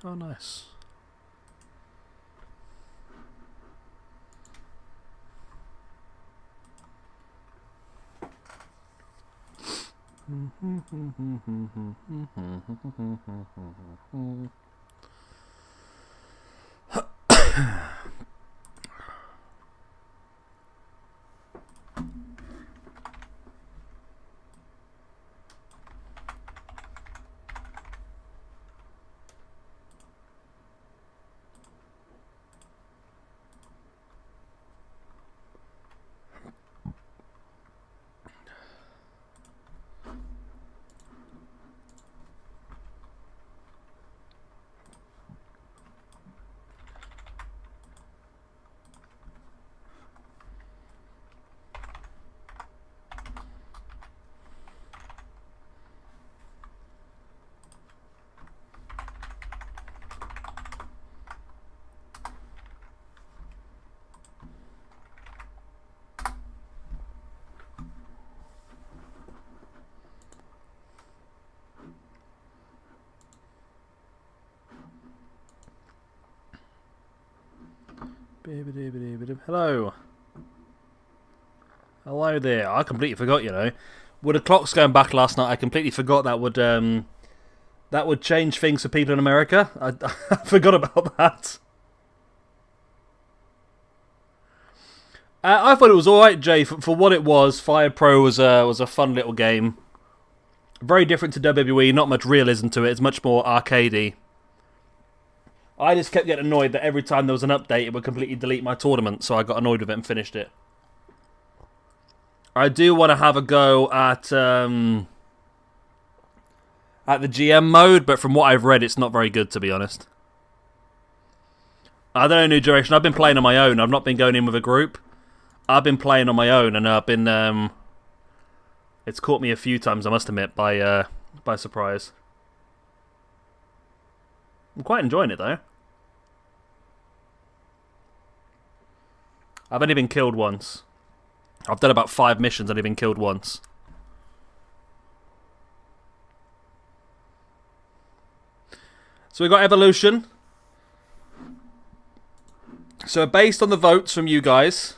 Oh, nice. Hello. Hello there. I completely forgot, you know. With the clocks going back last night, I completely forgot that would change things for people in America. I forgot about that. I thought it was alright, Jay. For what it was, Fire Pro was a fun little game. Very different to WWE, not much realism to it. It's much more arcadey. I just kept getting annoyed that every time there was an update, it would completely delete my tournament, so I got annoyed with it and finished it. I do want to have a go at the GM mode, but from what I've read, it's not very good, to be honest. I don't know, New Generation. I've been playing on my own. I've not been going in with a group. I've been playing on my own, and I've been... it's caught me a few times, I must admit, by surprise. I'm quite enjoying it, though. I've only been killed once. I've done about 5 missions, only been killed once. So we got Evolution. So based on the votes from you guys,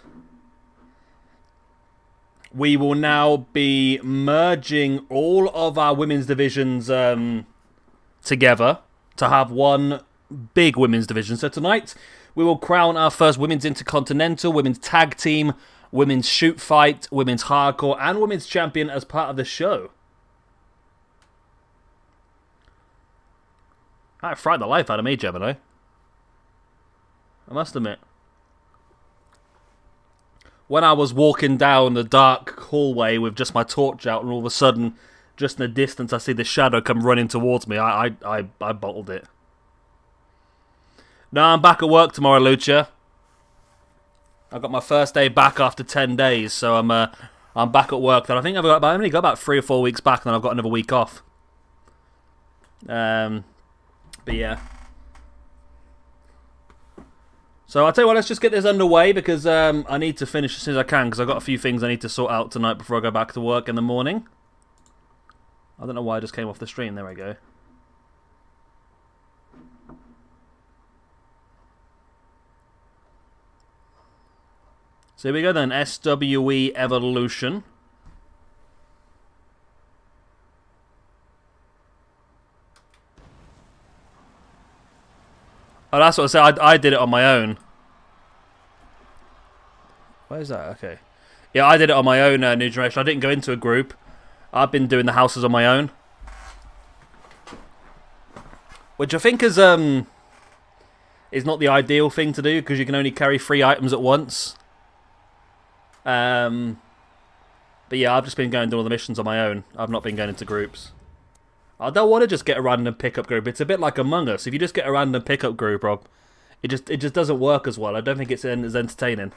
we will now be merging all of our women's divisions together to have one big women's division. So tonight, we will crown our first women's intercontinental, women's tag team, women's shoot fight, women's hardcore, and women's champion as part of the show. That frightened the life out of me, Gemini. I must admit. When I was walking down the dark hallway with just my torch out, and all of a sudden, just in the distance, I see the shadow come running towards me, I bottled it. No, I'm back at work tomorrow, Lucha. I got my first day back after 10 days, so I'm back at work. Then I think I've only got about 3 or 4 weeks back, and then I've got another week off. But yeah. So I'll tell you what, let's just get this underway, because I need to finish as soon as I can, because I've got a few things I need to sort out tonight before I go back to work in the morning. I don't know why I just came off the stream. There we go. So here we go then, SWE Evolution. Oh, that's what I said. I did it on my own. Where is that? Okay. Yeah, I did it on my own, New Generation. I didn't go into a group. I've been doing the houses on my own. Which I think is not the ideal thing to do, because you can only carry 3 items at once. But yeah, I've just been going to all the missions on my own. I've not been going into groups. I don't want to just get a random pickup group. It's a bit like Among Us. If you just get a random pickup group, Rob, it just doesn't work as well. I don't think it's as entertaining.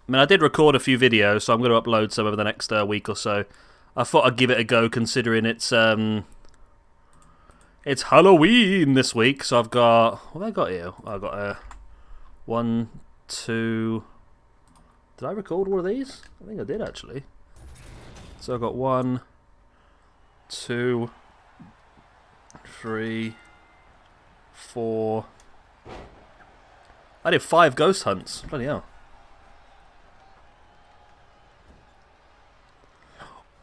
I mean, I did record a few videos, so I'm going to upload some over the next week or so. I thought I'd give it a go, considering it's Halloween this week, so I've got... What have I got here? I've got 1, 2... Did I record all of these? I think I did, actually. So I've got 1, 2, 3, 4. I did 5 ghost hunts. Bloody hell.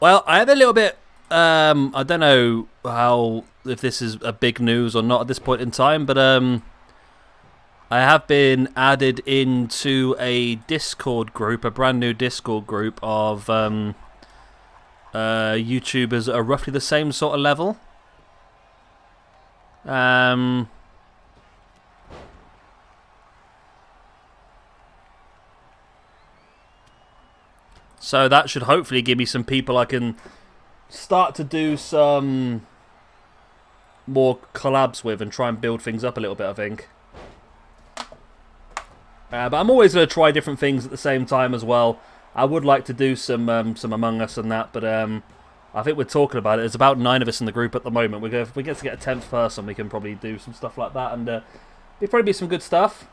Well, I have a little bit. I don't know if this is a big news or not at this point in time, but I have been added into a Discord group, a brand new Discord group of YouTubers that are roughly the same sort of level. So that should hopefully give me some people I can start to do some more collabs with and try and build things up a little bit, I think. But I'm always going to try different things at the same time as well. I would like to do some Among Us and that, but I think we're talking about it. There's about 9 of us in the group at the moment. If we get to get a 10th person, we can probably do some stuff like that, and there'll probably be some good stuff.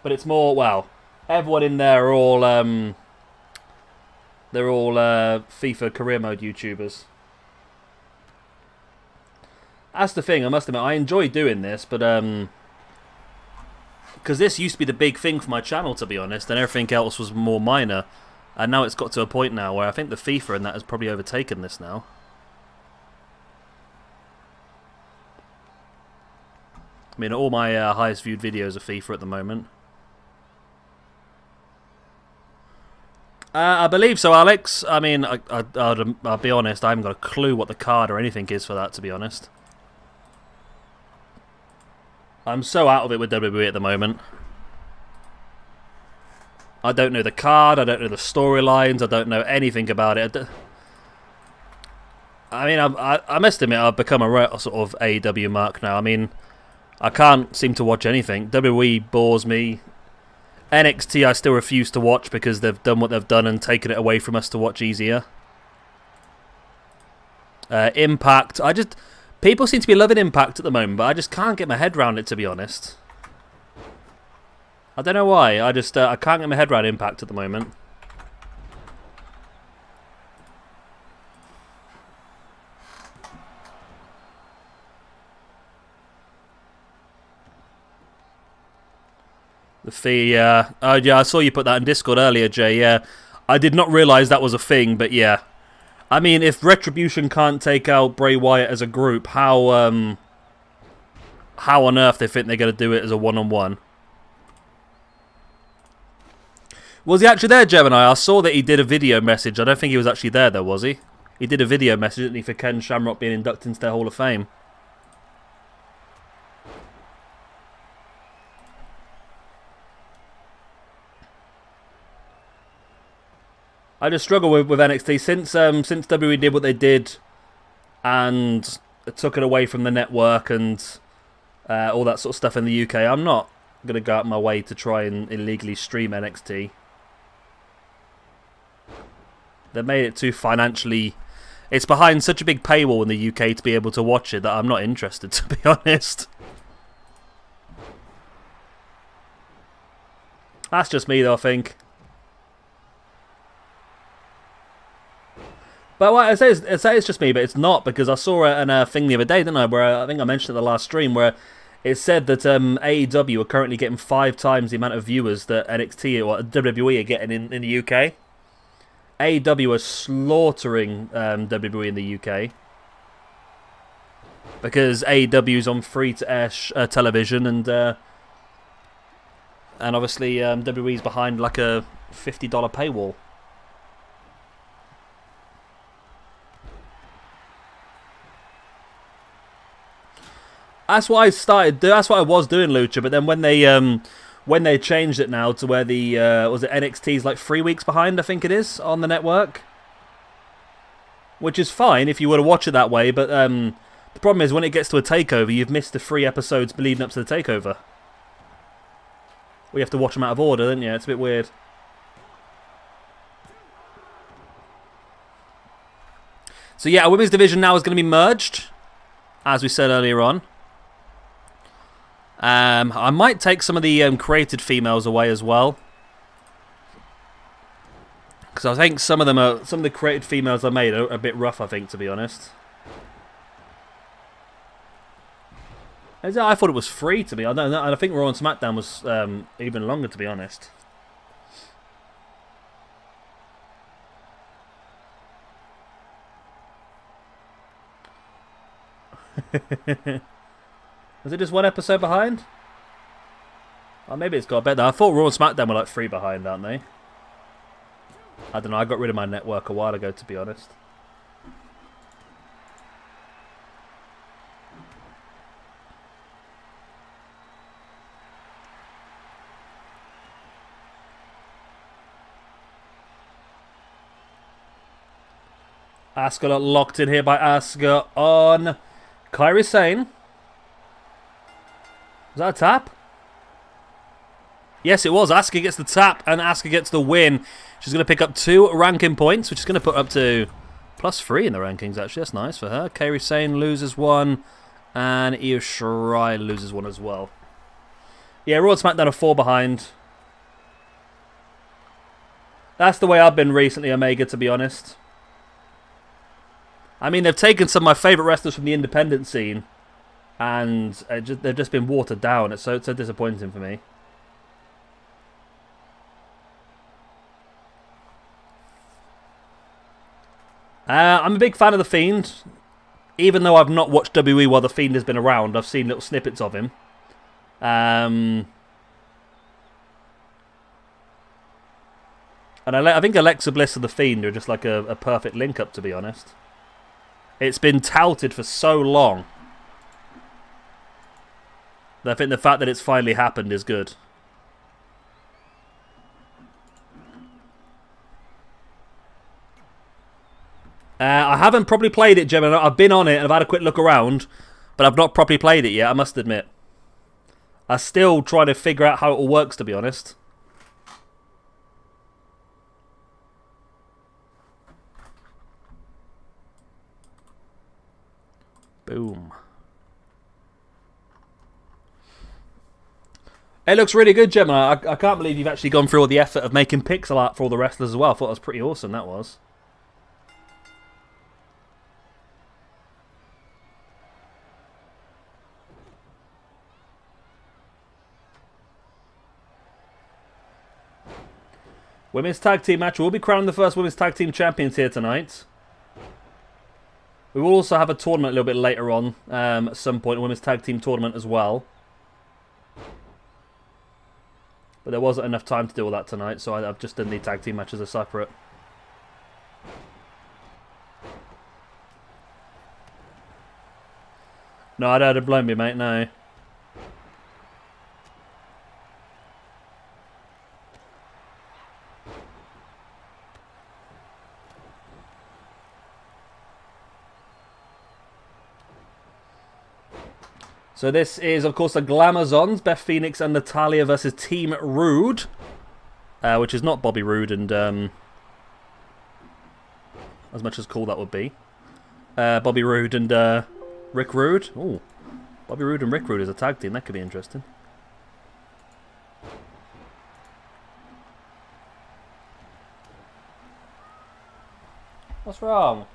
But it's more, well, everyone in there are all they're all FIFA career mode YouTubers. That's the thing. I must admit, I enjoy doing this, but because this used to be the big thing for my channel, to be honest, and everything else was more minor. And now it's got to a point now where I think the FIFA and that has probably overtaken this now. I mean, all my highest viewed videos are FIFA at the moment. I believe so, Alex. I mean, I'll be honest, I haven't got a clue what the card or anything is for that, to be honest. I'm so out of it with WWE at the moment. I don't know the card, I don't know the storylines, I don't know anything about it. I mean, I must admit, I've become a sort of AEW mark now. I mean, I can't seem to watch anything. WWE bores me. NXT I still refuse to watch because they've done what they've done and taken it away from us to watch easier. Impact, people seem to be loving Impact at the moment, but I just can't get my head around it, to be honest. I don't know why. I can't get my head around Impact at the moment. The fee, yeah. Oh, yeah, I saw you put that in Discord earlier, Jay. Yeah, I did not realise that was a thing, but yeah. I mean, if Retribution can't take out Bray Wyatt as a group, how on earth they think they're going to do it as a one-on-one? Was he actually there, Gemini? I saw that he did a video message. I don't think he was actually there, though, was he? He did a video message, didn't he, for Ken Shamrock being inducted into their Hall of Fame. I just struggle with NXT since WWE did what they did and took it away from the network and all that sort of stuff in the UK. I'm not going to go out my way to try and illegally stream NXT. They made it too financially... It's behind such a big paywall in the UK to be able to watch it that I'm not interested, to be honest. That's just me, though, I think. But well, I say it's just me, but it's not, because I saw a thing the other day, didn't I, where I think I mentioned it in the last stream, where it said that AEW are currently getting 5 times the amount of viewers that NXT or WWE are getting in the UK. AEW are slaughtering WWE in the UK because AEW's on free-to-air television, and obviously WWE's behind like a $50 paywall. That's what I started. That's what I was doing, Lucha. But then when they changed it now to where the was it NXT's like 3 weeks behind, I think it is, on the network, which is fine if you were to watch it that way. But the problem is when it gets to a takeover, you've missed the 3 episodes leading up to the takeover. We have to watch them out of order, don't you? It's a bit weird. So yeah, our women's division now is going to be merged, as we said earlier on. I might take some of the created females away as well, Because I think some of the created females I made are a bit rough, I think, to be honest. I thought it was free to me. I think Raw and SmackDown was even longer, to be honest. Is it just one episode behind? Oh, maybe it's got better. I thought Raw and SmackDown were like 3 behind, aren't they? I don't know. I got rid of my network a while ago, to be honest. Asuka got locked in here by Asuka on Kairi Sane. Was that a tap? Yes, it was. Asuka gets the tap and Asuka gets the win. She's going to pick up 2 ranking points, which is going to put up to +3 in the rankings, actually. That's nice for her. Kairi Sane loses 1, and Io Shirai loses 1 as well. Yeah, Raw and SmackDown are 4 behind. That's the way I've been recently, Omega, to be honest. I mean, they've taken some of my favourite wrestlers from the independent scene, and they've just been watered down. It's so disappointing for me. I'm a big fan of The Fiend. Even though I've not watched WWE while The Fiend has been around, I've seen little snippets of him. And I think Alexa Bliss and The Fiend are just like a perfect link-up, to be honest. It's been touted for so long that I think the fact that it's finally happened is good. I haven't properly played it, Gemma. I've been on it and I've had a quick look around, but I've not properly played it yet, I must admit. I'm still trying to figure out how it all works, to be honest. Boom. It looks really good, Gemma. I can't believe you've actually gone through all the effort of making pixel art for all the wrestlers as well. I thought that was pretty awesome, that was. Women's Tag Team match. We'll be crowning the first Women's Tag Team Champions here tonight. We will also have a tournament a little bit later on, at some point, a Women's Tag Team tournament as well. But there wasn't enough time to do all that tonight, so I've just done the Tag Team matches as separate. No, I don't blame me, mate, no. So this is, of course, the Glamazons, Beth Phoenix and Natalya versus Team Rude, which is not Bobby Roode and, as much as cool that would be, Bobby Roode and Rick Rude. Ooh, Bobby Roode and Rick Rude as a tag team, that could be interesting. What's wrong?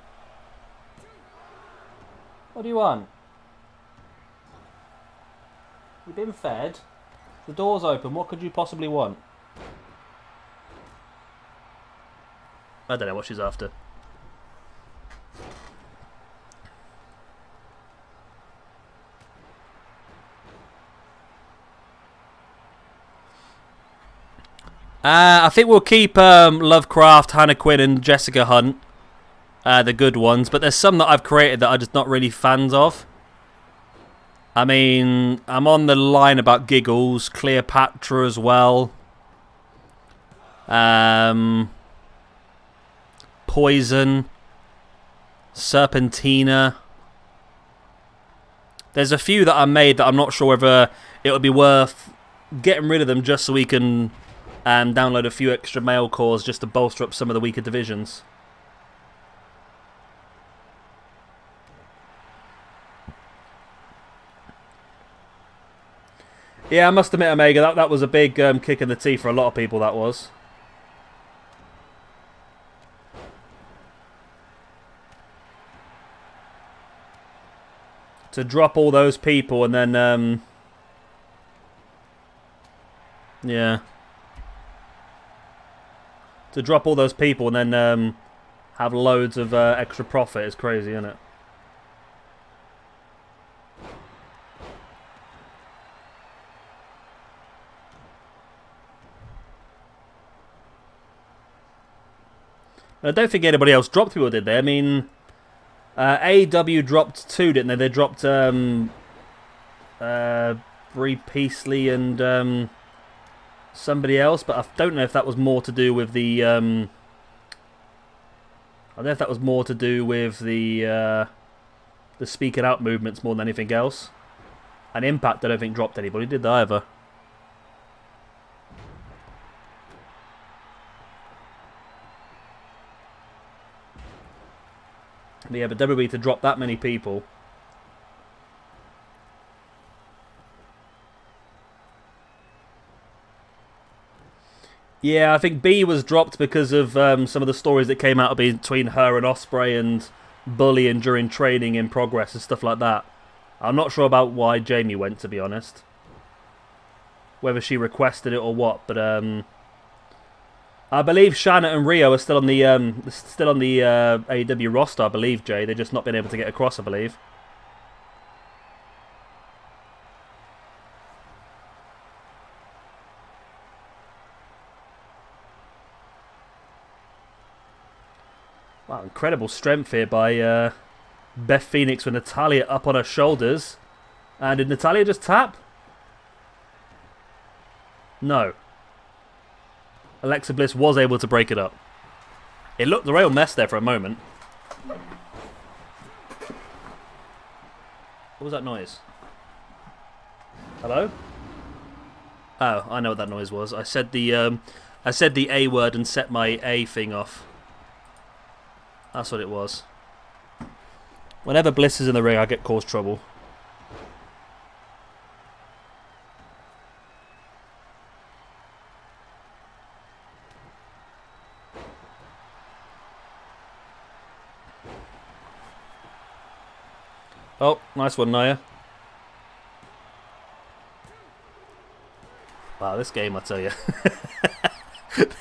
What do you want? You've been fed. The door's open. What could you possibly want? I don't know what she's after. I think we'll keep Lovecraft, Hannah Quinn and Jessica Hunt. The good ones. But there's some that I've created that I'm just not really fans of. I mean, I'm on the line about Giggles, Cleopatra as well. Poison, Serpentina. There's a few that I made that I'm not sure whether it would be worth getting rid of them just so we can download a few extra male cores just to bolster up some of the weaker divisions. Yeah, I must admit, Omega, that was a big kick in the teeth for a lot of people, that was. To drop all those people and then, yeah. To drop all those people and then have loads of extra profit is crazy, isn't it? I don't think anybody else dropped people, did they? I mean, AEW dropped 2, didn't they? They dropped Bree Peasley and somebody else, but I don't know if that was more to do with the I don't know if that was more to do with the speaking out movements more than anything else. And Impact, I don't think dropped anybody, did they either? But yeah, but WWE to drop that many people. Yeah, I think B was dropped because of some of the stories that came out between her and Ospreay and bullying during training in progress and stuff like that. I'm not sure about why Jamie went, to be honest. Whether she requested it or what, but I believe Shanna and Rio are still on the AEW roster. I believe, Jay. They've just not been able to get across, I believe. Wow, incredible strength here by Beth Phoenix with Natalya up on her shoulders. And did Natalya just tap? No. Alexa Bliss was able to break it up. It looked a real mess there for a moment. What was that noise? Hello? Oh, I know what that noise was. I said the A word and set my A thing off. That's what it was. Whenever Bliss is in the ring, I get cause trouble. Oh, nice one, Nia. Wow, this game, I tell you.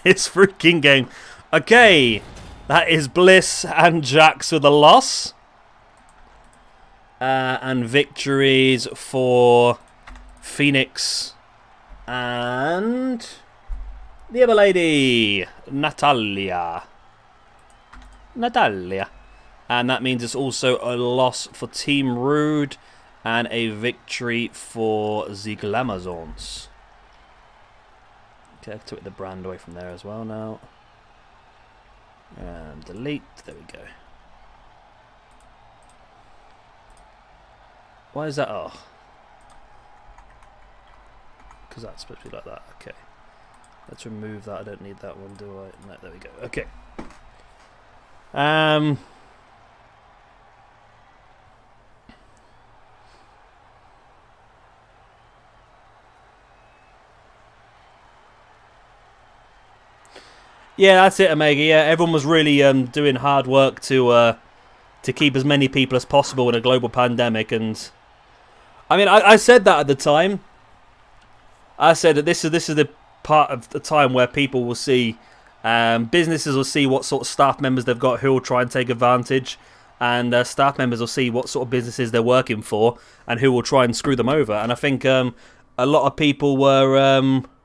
This freaking game. Okay, that is Bliss and Jax with a loss. And victories for Phoenix and the other lady, Natalya. And that means it's also a loss for Team Rude and a victory for the Glamazons. Okay, I took the brand away from there as well now. And delete. There we go. Why is that? Oh. Because that's supposed to be like that. Okay. Let's remove that. I don't need that one, do I? No, there we go. Okay. Yeah, that's it, Omega. Yeah, everyone was really doing hard work to keep as many people as possible in a global pandemic, and I mean, I said that at the time. I said that this is the part of the time where people will see, businesses will see what sort of staff members they've got who will try and take advantage, and staff members will see what sort of businesses they're working for and who will try and screw them over. And I think a lot of people were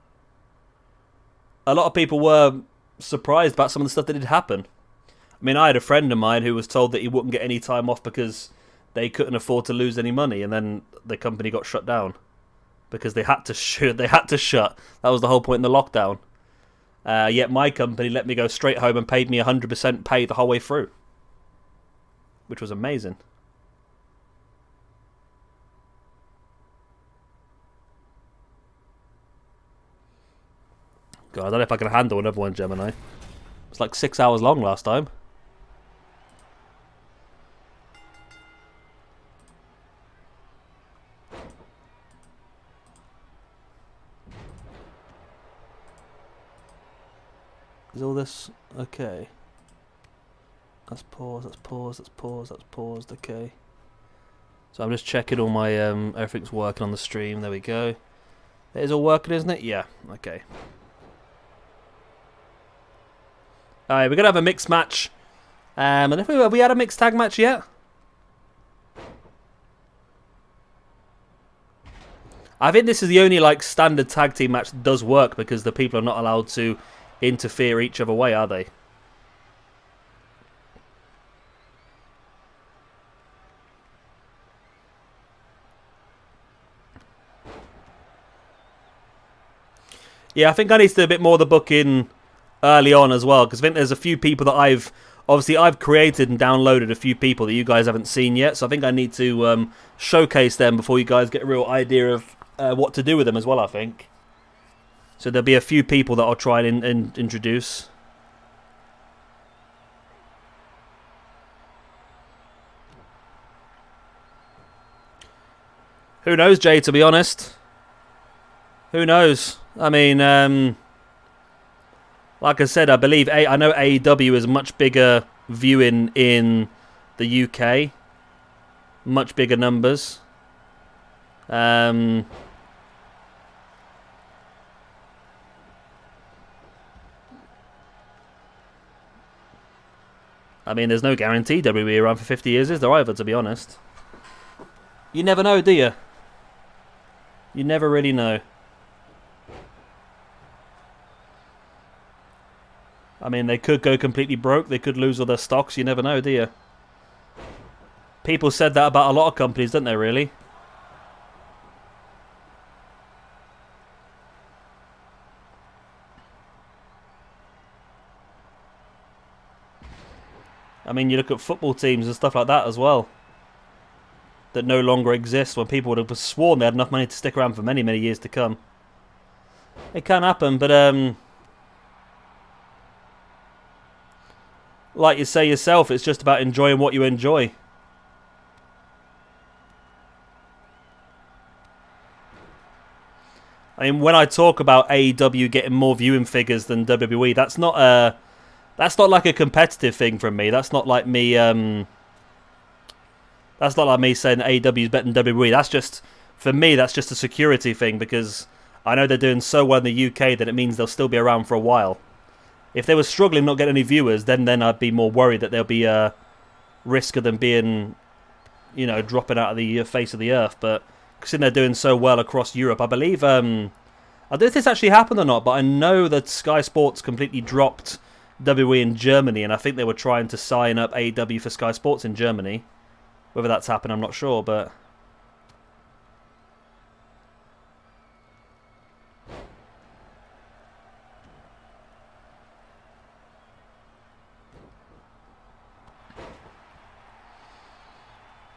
surprised about some of the stuff that did happen. I mean, I had a friend of mine who was told that he wouldn't get any time off because they couldn't afford to lose any money, and then the company got shut down because they had to shut. That was the whole point in the lockdown. Yet my company let me go straight home and paid me 100% pay the whole way through, which was amazing. God, I don't know if I can handle another one, Gemini. It's like 6 hours long last time. Is all this okay? Let's pause, okay. So I'm just checking all my everything's working on the stream. There we go. It is all working, isn't it? Yeah. Okay. Alright, we're gonna have a mixed match. And if have we had a mixed tag match yet? I think this is the only like standard tag team match that does work because the people are not allowed to interfere each other way, are they? Yeah, I think I need to do a bit more of the booking early on as well, because I think there's a few people that I've created and downloaded a few people that you guys haven't seen yet, so I think I need to showcase them before you guys get a real idea of what to do with them as well, I think. So there'll be a few people that I'll try and introduce. Who knows, Jay, to be honest? Who knows? I mean, like I said, I believe I know AEW is much bigger viewing in the UK, much bigger numbers. I mean, there's no guarantee WWE around for 50 years, is there either, to be honest? You never know, do you? You never really know. I mean, they could go completely broke. They could lose all their stocks. You never know, do you? People said that about a lot of companies, didn't they, really? I mean, you look at football teams and stuff like that as well, that no longer exist, when people would have sworn they had enough money to stick around for many, many years to come. It can happen, but like you say yourself, it's just about enjoying what you enjoy. I mean, when I talk about AEW getting more viewing figures than WWE, that's not like a competitive thing from me. That's not like me. That's not like me saying AEW is better than WWE. That's just, for me, that's just a security thing, because I know they're doing so well in the UK that it means they'll still be around for a while. If they were struggling not getting any viewers, then I'd be more worried that there'll be a risk of them being, you know, dropping out of the face of the earth. But considering they're doing so well across Europe, I believe, I don't know if this actually happened or not, but I know that Sky Sports completely dropped WWE in Germany, and I think they were trying to sign up AEW for Sky Sports in Germany. Whether that's happened, I'm not sure, but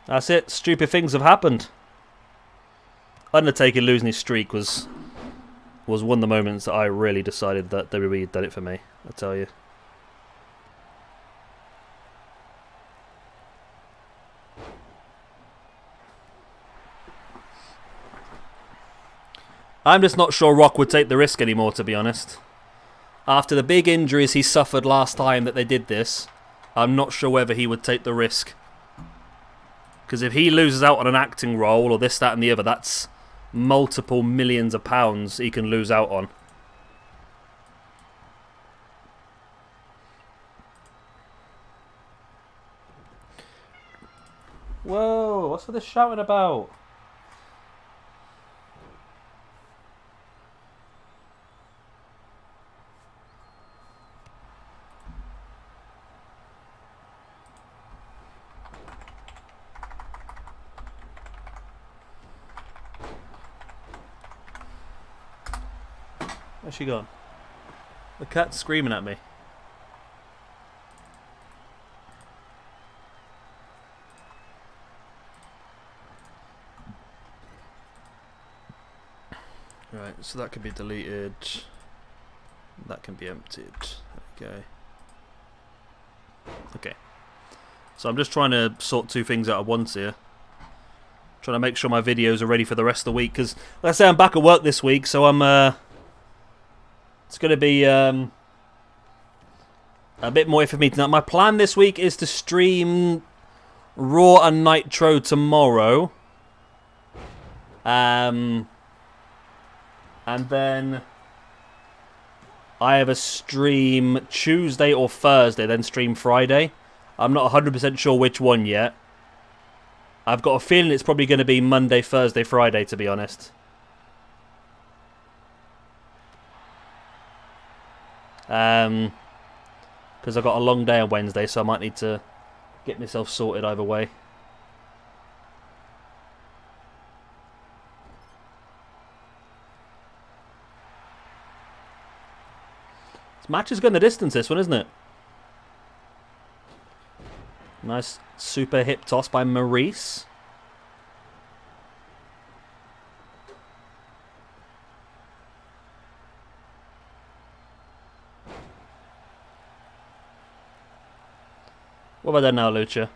that's it. Stupid things have happened. Undertaker losing his streak was one of the moments that I really decided that WWE had done it for me, I tell you. I'm just not sure Rock would take the risk anymore, to be honest. After the big injuries he suffered last time that they did this, I'm not sure whether he would take the risk. Because if he loses out on an acting role or this, that and the other, that's multiple millions of pounds he can lose out on. Whoa, what's all this shouting about? Where's she gone? The cat's screaming at me. Right, so that can be deleted. That can be emptied. There we go. Okay. So I'm just trying to sort two things out at once here. Trying to make sure my videos are ready for the rest of the week, because like I say, I'm back at work this week, so I'm it's going to be a bit more for me tonight. My plan this week is to stream Raw and Nitro tomorrow. And then I have a stream Tuesday or Thursday, then stream Friday. I'm not 100% sure which one yet. I've got a feeling it's probably going to be Monday, Thursday, Friday, to be honest. Because I've got a long day on Wednesday, so I might need to get myself sorted either way. This match is going the distance, this one, isn't it? Nice super hip toss by Maurice. What about that now, Lucha?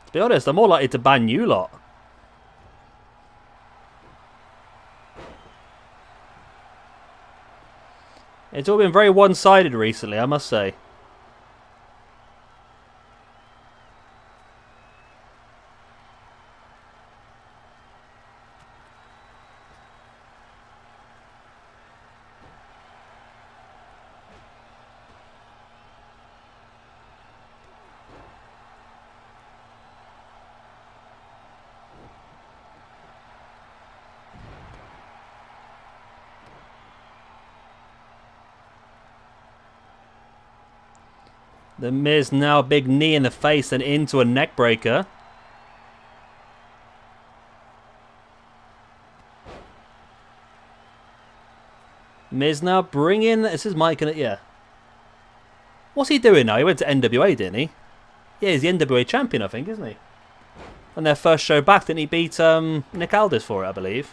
To be honest, I'm more likely to ban you lot. It's all been very one-sided recently, I must say. The Miz now a big knee in the face and into a neck breaker. Miz now bringing... This is Mike and it, yeah. What's he doing now? He went to NWA, didn't he? Yeah, he's the NWA champion, I think, isn't he? On their first show back, didn't he beat Nick Aldis for it, I believe?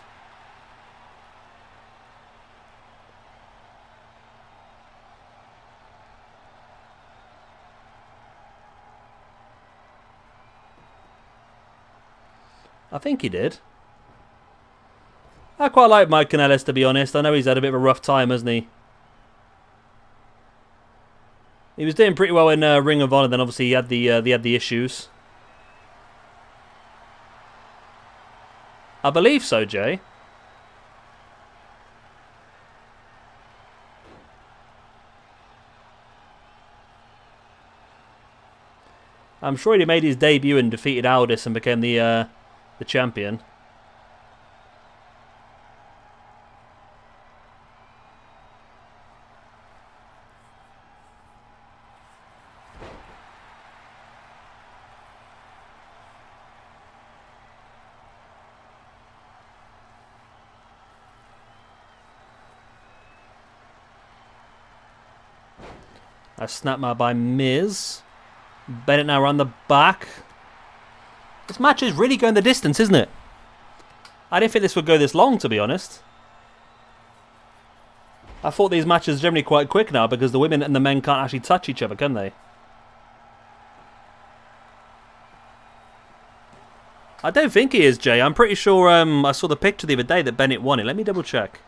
I think he did. I quite like Mike Kanellis, to be honest. I know he's had a bit of a rough time, hasn't he? He was doing pretty well in Ring of Honor. Then obviously he had the issues. I believe so, Jay. I'm sure he made his debut and defeated Aldis and became the champion. A snap mark by Miz. Bennett now around the back. This match is really going the distance, isn't it? I didn't think this would go this long, to be honest. I thought these matches are generally quite quick now because the women and the men can't actually touch each other, can they? I don't think he is, Jay. I'm pretty sure I saw the picture the other day that Bennett won it. Let me double check.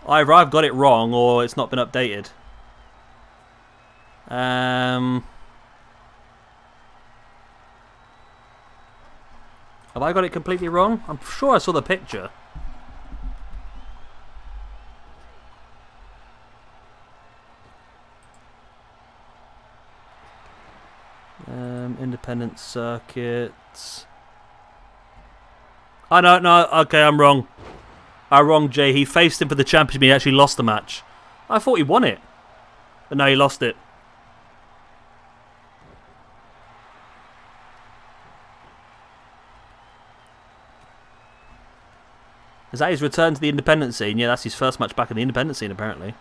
Either I've got it wrong or it's not been updated. Have I got it completely wrong? I'm sure I saw the picture. Independent circuits. Oh, no, okay, I'm wrong. I'm wrong, Jay. He faced him for the championship. He actually lost the match. I thought he won it. But no, he lost it. Is that his return to the independent scene? Yeah, that's his first match back in the independent scene, apparently.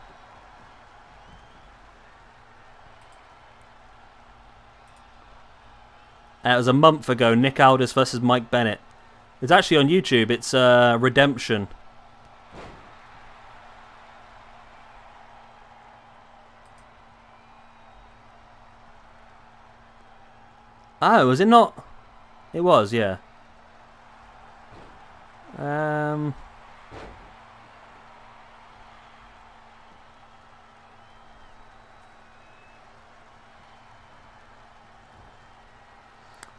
It was a month ago. Nick Aldis versus Mike Bennett. It's actually on YouTube. It's Redemption. Oh, was it not? It was, yeah.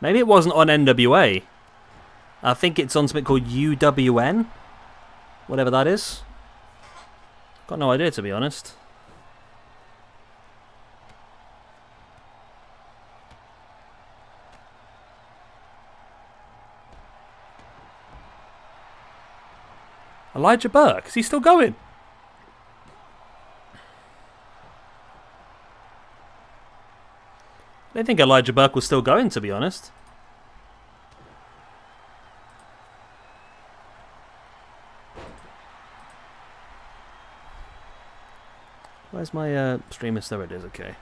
Maybe it wasn't on NWA. I think it's on something called UWN. Whatever that is. Got no idea, to be honest. Elijah Burke, is he still going? I didn't think Elijah Burke was still going, to be honest. Where's my streamer? There it is, okay.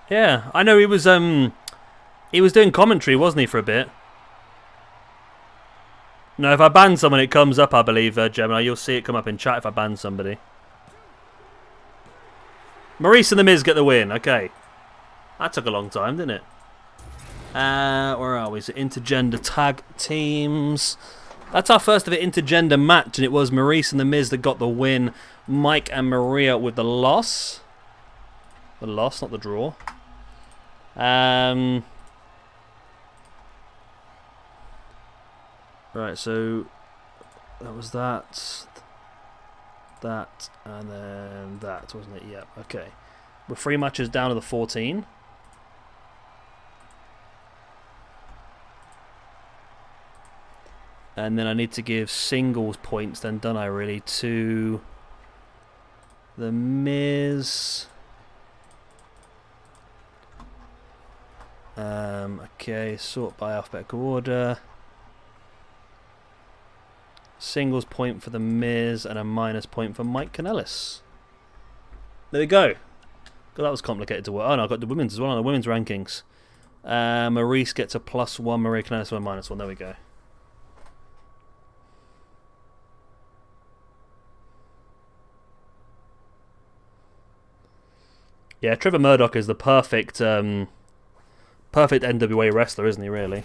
Yeah, I know he was doing commentary, wasn't he, for a bit? No, if I ban someone, it comes up, I believe, Gemini. You'll see it come up in chat if I ban somebody. Maurice and The Miz get the win. Okay. That took a long time, didn't it? Where are we? So intergender tag teams. That's our first of an intergender match, and it was Maurice and The Miz that got the win. Mike and Maria with the loss. The loss, not the draw. Right, so that was that, and then that, wasn't it? Yeah, okay. We're 3 matches down to the 14. And then I need to give singles points then, don't I, really, to The Miz. Okay, sort by alphabetical order. Singles point for The Miz and a minus point for Mike Kanellis. There we go. God, that was complicated to work. Oh no, I got the women's as well on the women's rankings. Maurice gets a +1, Maria Kanellis a -1. There we go. Yeah, Trevor Murdoch is the perfect NWA wrestler, isn't he, really?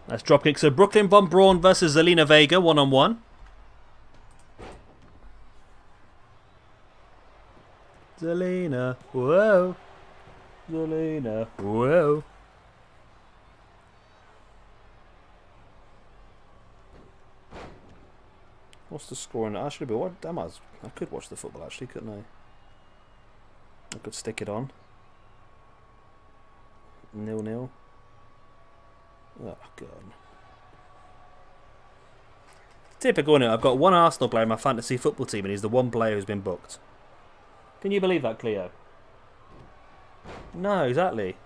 That's dropkick. So Brooklyn Von Braun versus Zelina Vega, 1-on-1. Zelina, whoa. Zelina, whoa. What's the score on it? I should be what? Damn, I could watch the football actually, couldn't I? I could stick it on. 0-0. Oh god. Typical, isn't it? I've got one Arsenal player in my fantasy football team and he's the one player who's been booked. Can you believe that, Cleo? No, exactly.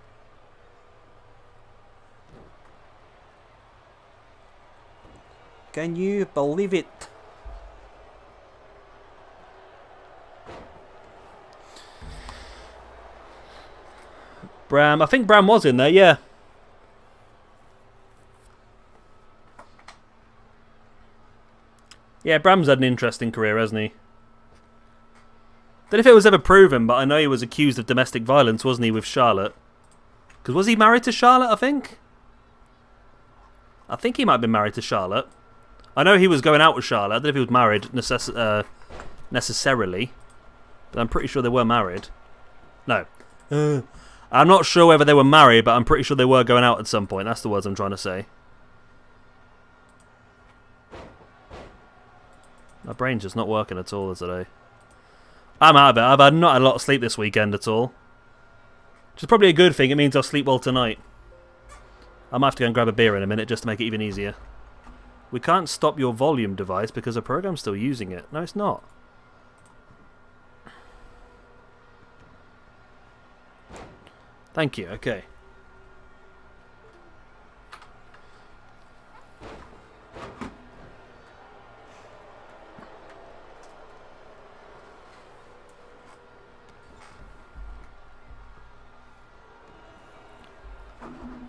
Can you believe it? Bram, I think Bram was in there, yeah. Yeah, Bram's had an interesting career, hasn't he? Don't know if it was ever proven, but I know he was accused of domestic violence, wasn't he, with Charlotte? Because was he married to Charlotte, I think? I think he might have been married to Charlotte. I know he was going out with Charlotte. I don't know if he was married necessarily. But I'm pretty sure they were married. No. I'm not sure whether they were married, but I'm pretty sure they were going out at some point. That's the words I'm trying to say. My brain's just not working at all today. I'm out of it. I've had not had a lot of sleep this weekend at all. Which is probably a good thing. It means I'll sleep well tonight. I might have to go and grab a beer in a minute just to make it even easier. We can't stop your volume device because the program's still using it. No, it's not. Thank you. Okay.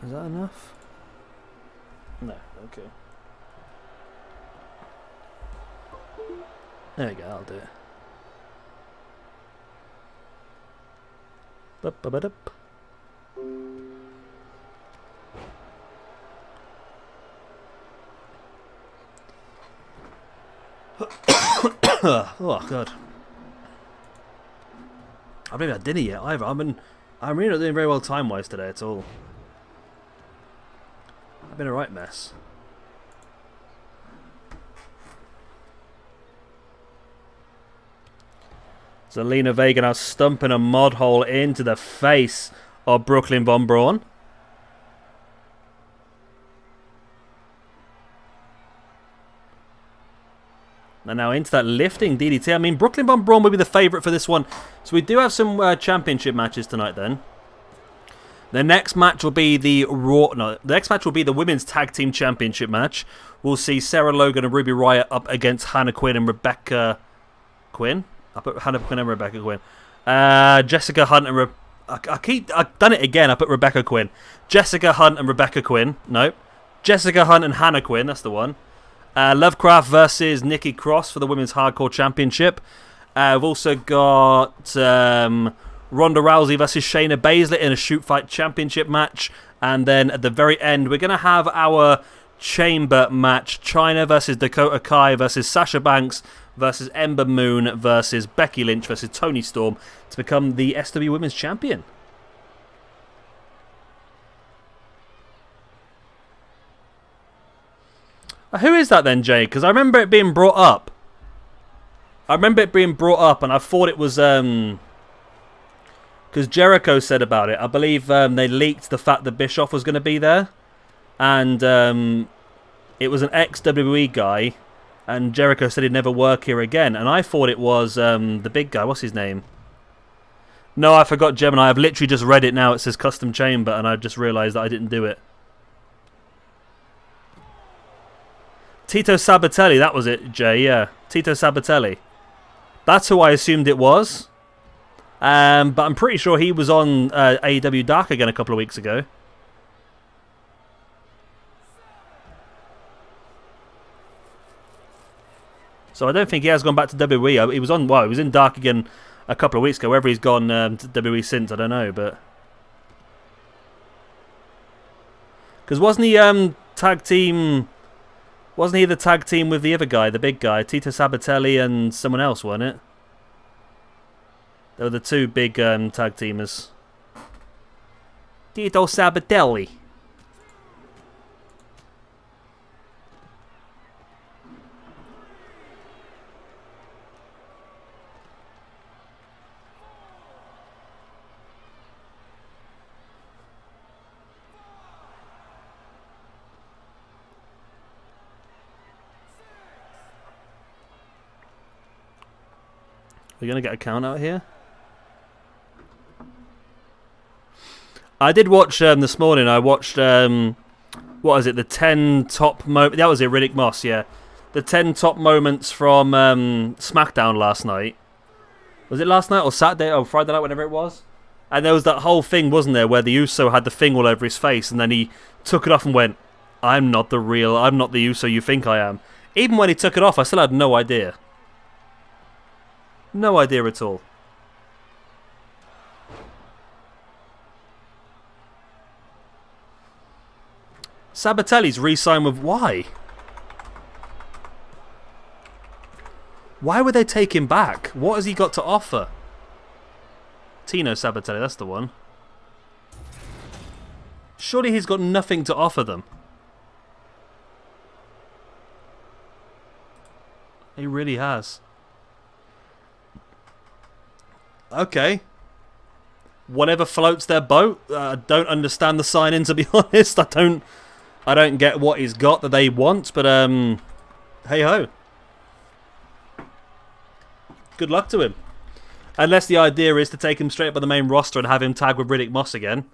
Is that enough? No, okay. There we go, I'll do it. Bup-bup-bup. Oh god. I haven't even had dinner yet either. I'm really not doing very well time wise today at all. I've been a right mess. Zelina Vega now stumping a mod hole into the face of Brooklyn von Braun. And now into that lifting DDT. I mean, Brooklyn von Braun will be the favourite for this one. So we do have some championship matches tonight then. The next match will be the next match will be the Women's Tag Team Championship match. We'll see Sarah Logan and Ruby Riott up against Hannah Quinn and Rebecca Quinn. I put Hannah Quinn and Rebecca Quinn. Jessica Hunt and I've done it again. I put Rebecca Quinn. Jessica Hunt and Rebecca Quinn. Nope. Jessica Hunt and Hannah Quinn. That's the one. Lovecraft versus Nikki Cross for the Women's Hardcore Championship. We've also got Ronda Rousey versus Shayna Baszler in a Shoot Fight Championship match. And then at the very end, we're going to have our Chamber match. Chyna versus Dakota Kai versus Sasha Banks versus Ember Moon versus Becky Lynch versus Toni Storm to become the SWE Women's Champion. Who is that then, Jay? Because I remember it being brought up. And I thought it was because Jericho said about it. I believe they leaked the fact that Bischoff was going to be there, and it was an ex-WWE guy, and Jericho said he'd never work here again. And I thought it was the big guy. What's his name? No, I forgot Gemini. I've literally just read it now. It says Custom Chamber, and I just realised that I didn't do it. Tito Sabatelli, that was it, Jay, yeah. Tito Sabatelli. That's who I assumed it was. But I'm pretty sure he was on AEW Dark again a couple of weeks ago. So I don't think he has gone back to WWE. He was on, well, he was in Dark again a couple of weeks ago. Whether he's gone to WWE since, I don't know, but... Because wasn't he tag team... Wasn't he the tag team with the other guy, the big guy, Tito Sabatelli and someone else, wasn't it? They were the two big tag teamers. Tito Sabatelli. We're going to get a count out here. I did watch this morning. I watched, what is it, the 10 top moments. That was it, Riddick Moss, yeah. The 10 top moments from SmackDown last night. Was it last night or Saturday or Friday night, whenever it was? And there was that whole thing, wasn't there, where the Uso had the thing all over his face and then he took it off and went, I'm not the Uso you think I am. Even when he took it off, I still had no idea. No idea at all. Sabatelli's re-signed with... Why? Why would they take him back? What has he got to offer? Tino Sabatelli, that's the one. Surely he's got nothing to offer them. He really has. Okay. Whatever floats their boat. I don't understand the sign-in, to be honest. I don't get what he's got that they want, but hey-ho. Good luck to him. Unless the idea is to take him straight up on the main roster and have him tag with Riddick Moss again.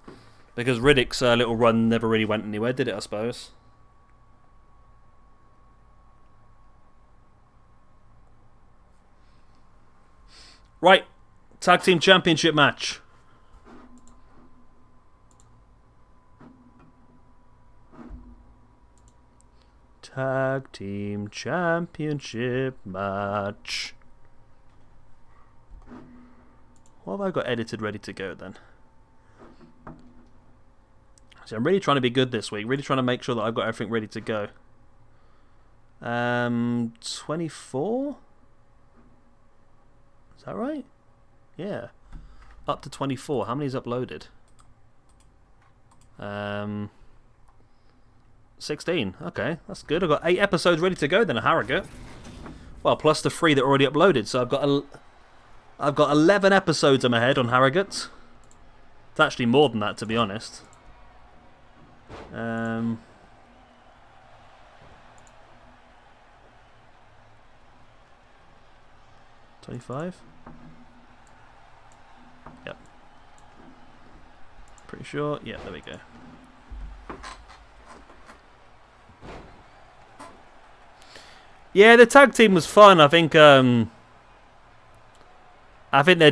Because Riddick's little run never really went anywhere, did it, I suppose? Right. Tag Team Championship match. Tag Team Championship match. What have I got edited ready to go then? So I'm really trying to be good this week. Really trying to make sure that I've got everything ready to go. 24? Is that right? Yeah. Up to 24. How many's uploaded? 16. Okay, that's good. I've got 8 episodes ready to go then, a Harrogate. Well, plus the 3 that are already uploaded. So I've got 11 episodes in my head on Harrogate. It's actually more than that, to be honest. 25? Yep. Pretty sure. Yeah, there we go. Yeah, the tag team was fun. I think they're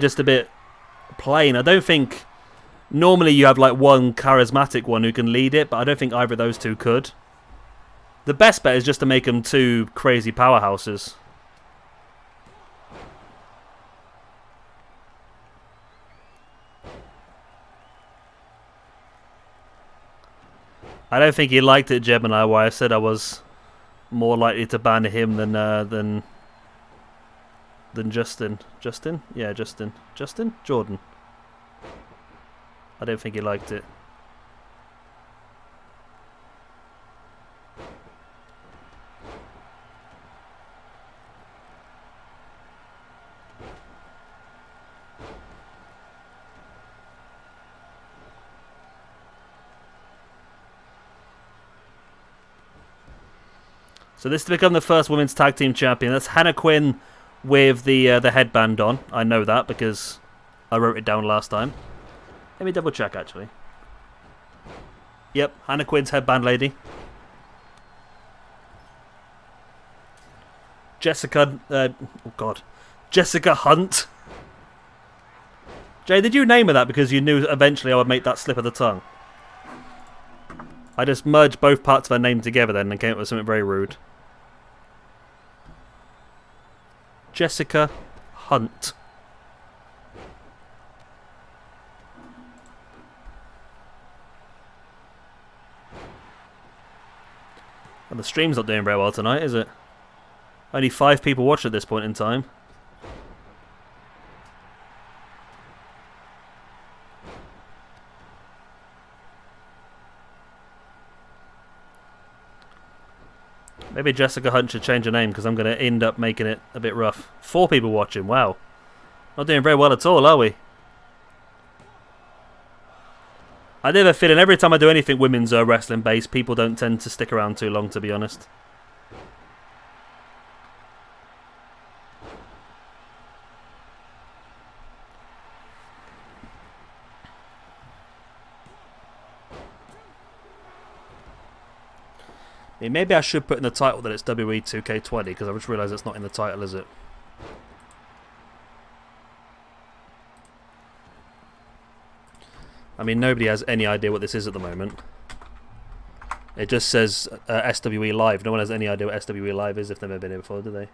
just a bit plain. I don't think normally you have like one charismatic one who can lead it, but I don't think either of those two could. The best bet is just to make them 2 crazy powerhouses. I don't think he liked it, Gemini, why I said I was more likely to ban him than Justin. Justin? Yeah, Justin. Justin? Jordan. I don't think he liked it. So this to become the first women's tag team champion. That's Hannah Quinn with the headband on. I know that because I wrote it down last time. Let me double check actually. Yep, Hannah Quinn's headband lady. Jessica Jessica Hunt. Jay, did you name her that because you knew eventually I would make that slip of the tongue? I just merged both parts of her name together then and came up with something very rude. Jessica Hunt. And the stream's not doing very well tonight, is it? Only 5 people watch at this point in time. Maybe Jessica Hunt should change her name because I'm going to end up making it a bit rough. 4 people watching, wow. Not doing very well at all, are we? I do have a feeling every time I do anything women's wrestling based, people don't tend to stick around too long, to be honest. I mean, maybe I should put in the title that it's WWE 2K20 because I just realised it's not in the title, is it? I mean, nobody has any idea what this is at the moment. It just says SWE Live. No one has any idea what SWE Live is if they've never been here before, do they?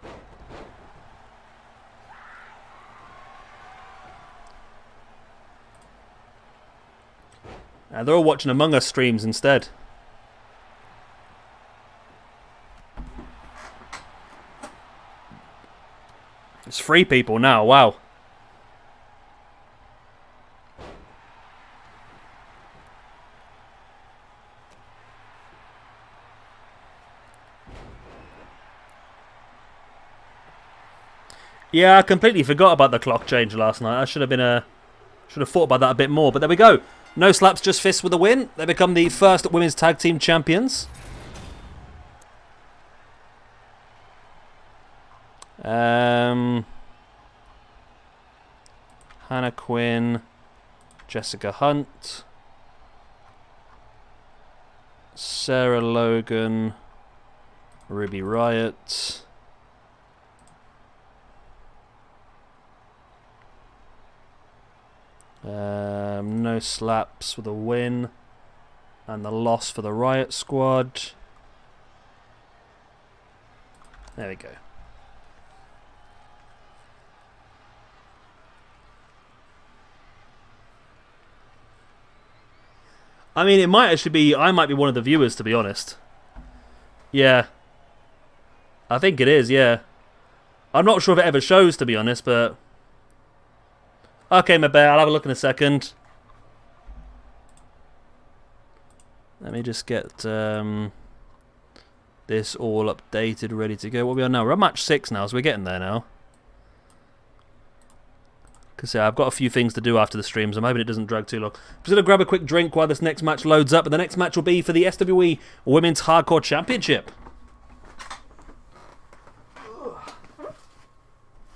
And they're all watching Among Us streams instead. It's 3 people now, wow. Yeah, I completely forgot about the clock change last night. I should have thought about that a bit more, but there we go. No slaps, just fists with a win. They become the first women's tag team champions. Hannah Quinn, Jessica Hunt, Sarah Logan, Ruby Riott, no slaps with a win, and the loss for the Riott Squad. There we go. I mean, it might actually be... I might be one of the viewers, to be honest. Yeah. I think it is, yeah. I'm not sure if it ever shows, to be honest, but... Okay, my bear, I'll have a look in a second. Let me just get this all updated, ready to go. What are we on now? We're on match 6 now, so we're getting there now. Because I've got a few things to do after the streams. I'm hoping it doesn't drag too long. I'm just going to grab a quick drink while this next match loads up. And the next match will be for the SWE Women's Hardcore Championship. What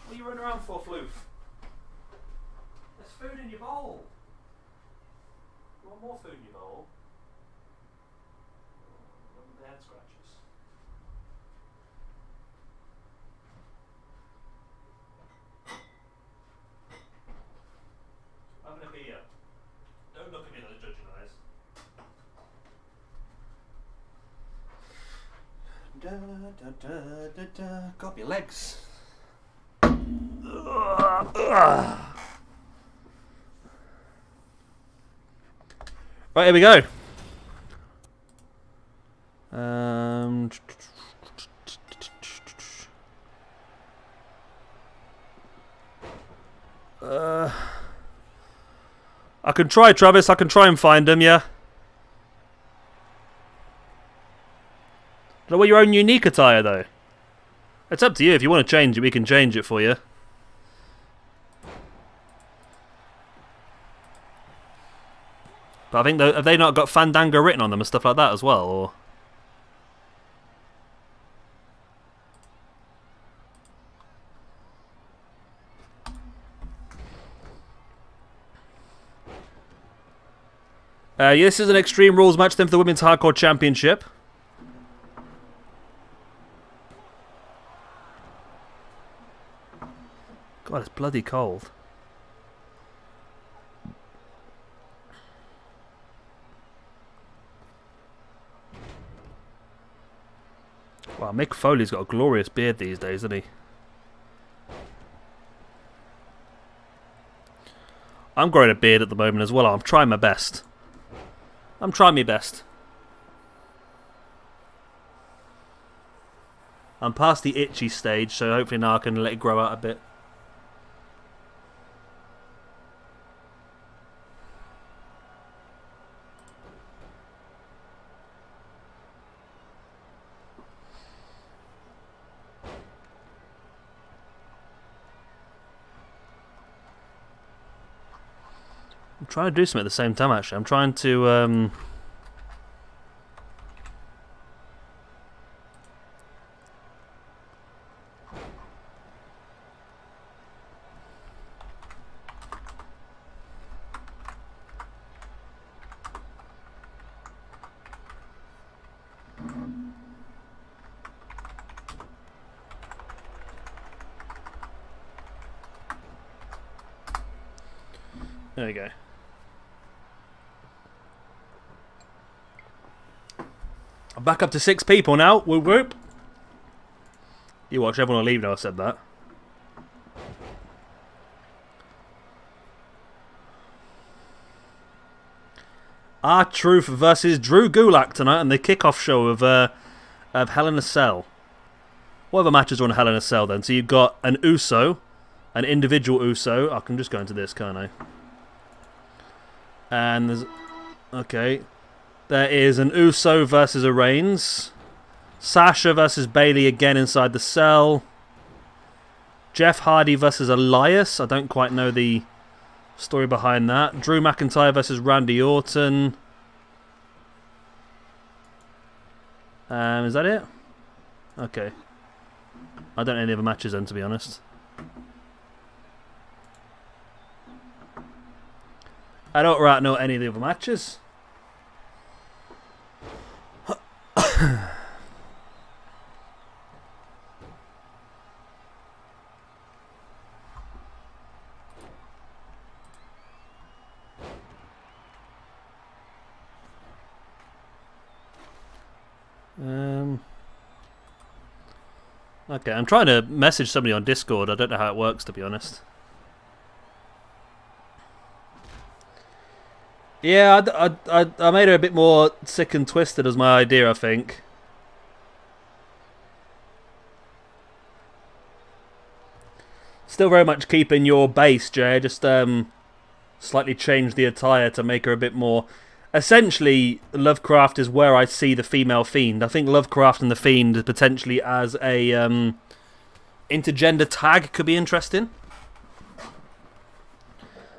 are you running around for, Floof? There's food in your bowl. You want more food in your bowl? The head scratches. I'm going to be don't look at me with those judging eyes. Got your legs. Right, here we go. I can try, Travis. I can try and find them, yeah. Do you want your own unique attire, though? It's up to you. If you want to change it, we can change it for you. But I think, have they not got Fandango written on them and stuff like that as well, or...? Yeah, this is an Extreme Rules match then for the Women's Hardcore Championship. God, it's bloody cold. Wow, Mick Foley's got a glorious beard these days, hasn't he? I'm growing a beard at the moment as well. I'm trying my best. I'm trying my best. I'm past the itchy stage, so hopefully now I can let it grow out a bit. I'm trying to do something at the same time, actually. I'm trying to... There we go. I'm back up to 6 people now. Whoop whoop. You watch, everyone will leave now I said that. R-Truth versus Drew Gulak tonight on the kickoff show of Hell in a Cell. What other matches are on Hell in a Cell then? So you've got an Uso, an individual Uso. I can just go into this, can't I? And there's... Okay. There is an Uso versus a Reigns. Sasha versus Bayley again inside the cell. Jeff Hardy versus Elias. I don't quite know the story behind that. Drew McIntyre versus Randy Orton. Is that it? Okay. I don't know any other matches then, to be honest. I don't right know any of the other matches. Okay, I'm trying to message somebody on Discord. I don't know how it works, to be honest. Yeah, I made her a bit more sick and twisted as my idea, I think. Still very much keeping your base, Jay. Just slightly change the attire to make her a bit more... Essentially, Lovecraft is where I see the female Fiend. I think Lovecraft and the Fiend potentially as a intergender tag could be interesting.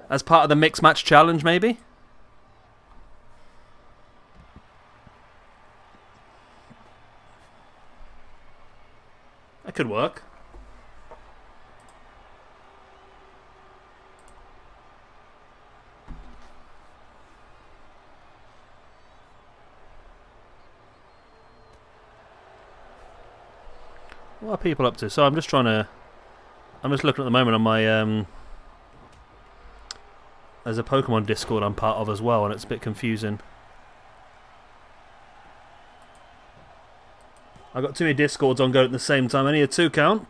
As part of the mixed match challenge, maybe? That could work. What are people up to? So I'm just trying to... I'm just looking at the moment on my... There's a Pokemon Discord I'm part of as well, and it's a bit confusing. I've got too many Discords on going at the same time. I need a 2 count.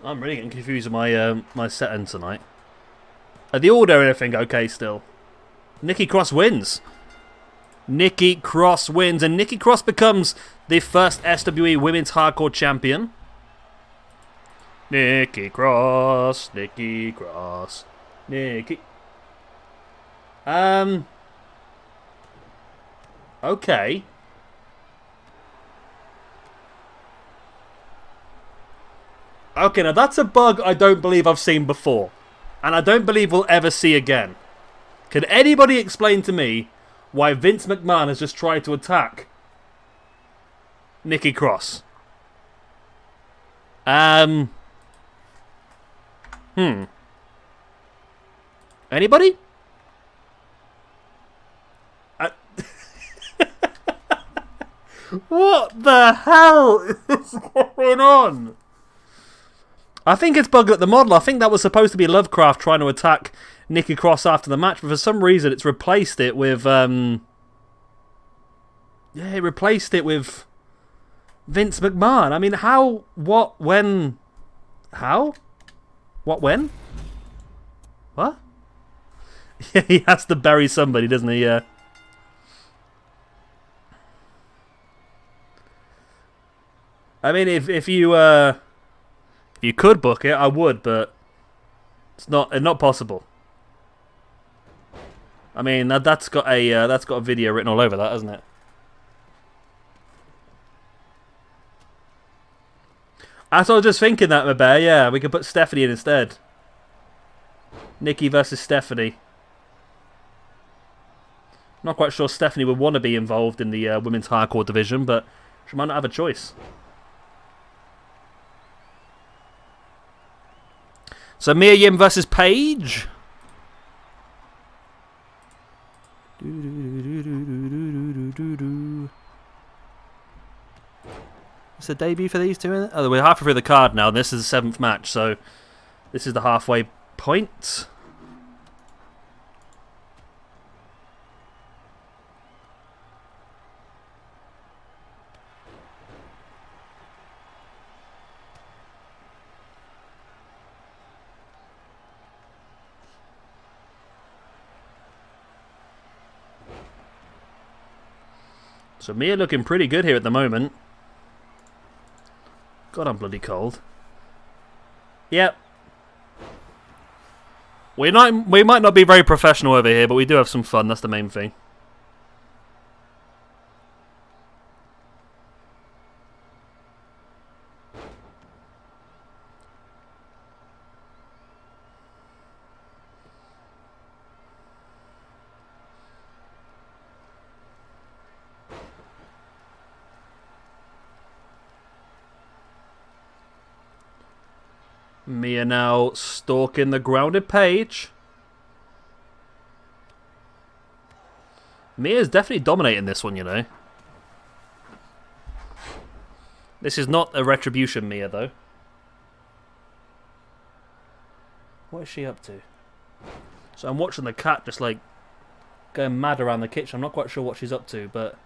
I'm really getting confused with my my setting tonight. Are the order and everything okay still? Nikki Cross wins. Nikki Cross wins, and Nikki Cross becomes the first SWE Women's Hardcore Champion. Nikki Cross, Nikki Cross, Nikki. Okay. Okay, now that's a bug I don't believe I've seen before. And I don't believe we'll ever see again. Can anybody explain to me why Vince McMahon has just tried to attack Nikki Cross? Anybody? What the hell is going on? I think it's bugged at the model. I think that was supposed to be Lovecraft trying to attack Nikki Cross after the match, but for some reason it's replaced it with... Yeah, it replaced it with Vince McMahon. I mean, how? What? When? How? What? When? What? Yeah, he has to bury somebody, doesn't he? Yeah. I mean, if you could book it, I would, but it's not possible. I mean, that's got a video written all over that, hasn't it? I was just thinking that, my bear. Yeah, we could put Stephanie in instead. Nikki versus Stephanie. Not quite sure Stephanie would want to be involved in the women's hardcore division, but she might not have a choice. So Mia Yim versus Paige. It's a debut for these two. Oh, we're halfway through the card now. This is the 7th match, so this is the halfway point. So Mia looking pretty good here at the moment. God, I'm bloody cold. Yep. We might not be very professional over here, but we do have some fun. That's the main thing. Mia now stalking the grounded Paige. Mia's definitely dominating this one, you know. This is not a retribution Mia, though. What is she up to? So I'm watching the cat just, like, going mad around the kitchen. I'm not quite sure what she's up to, but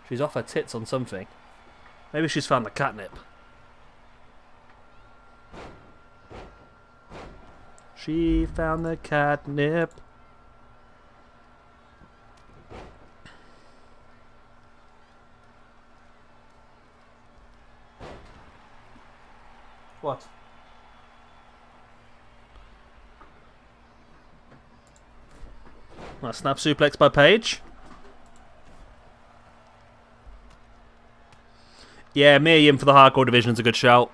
she's off her tits on something. Maybe she's found the catnip. She found the catnip. What? Well, snap suplex by Paige. Yeah, Mia Yim for the hardcore division is a good shout.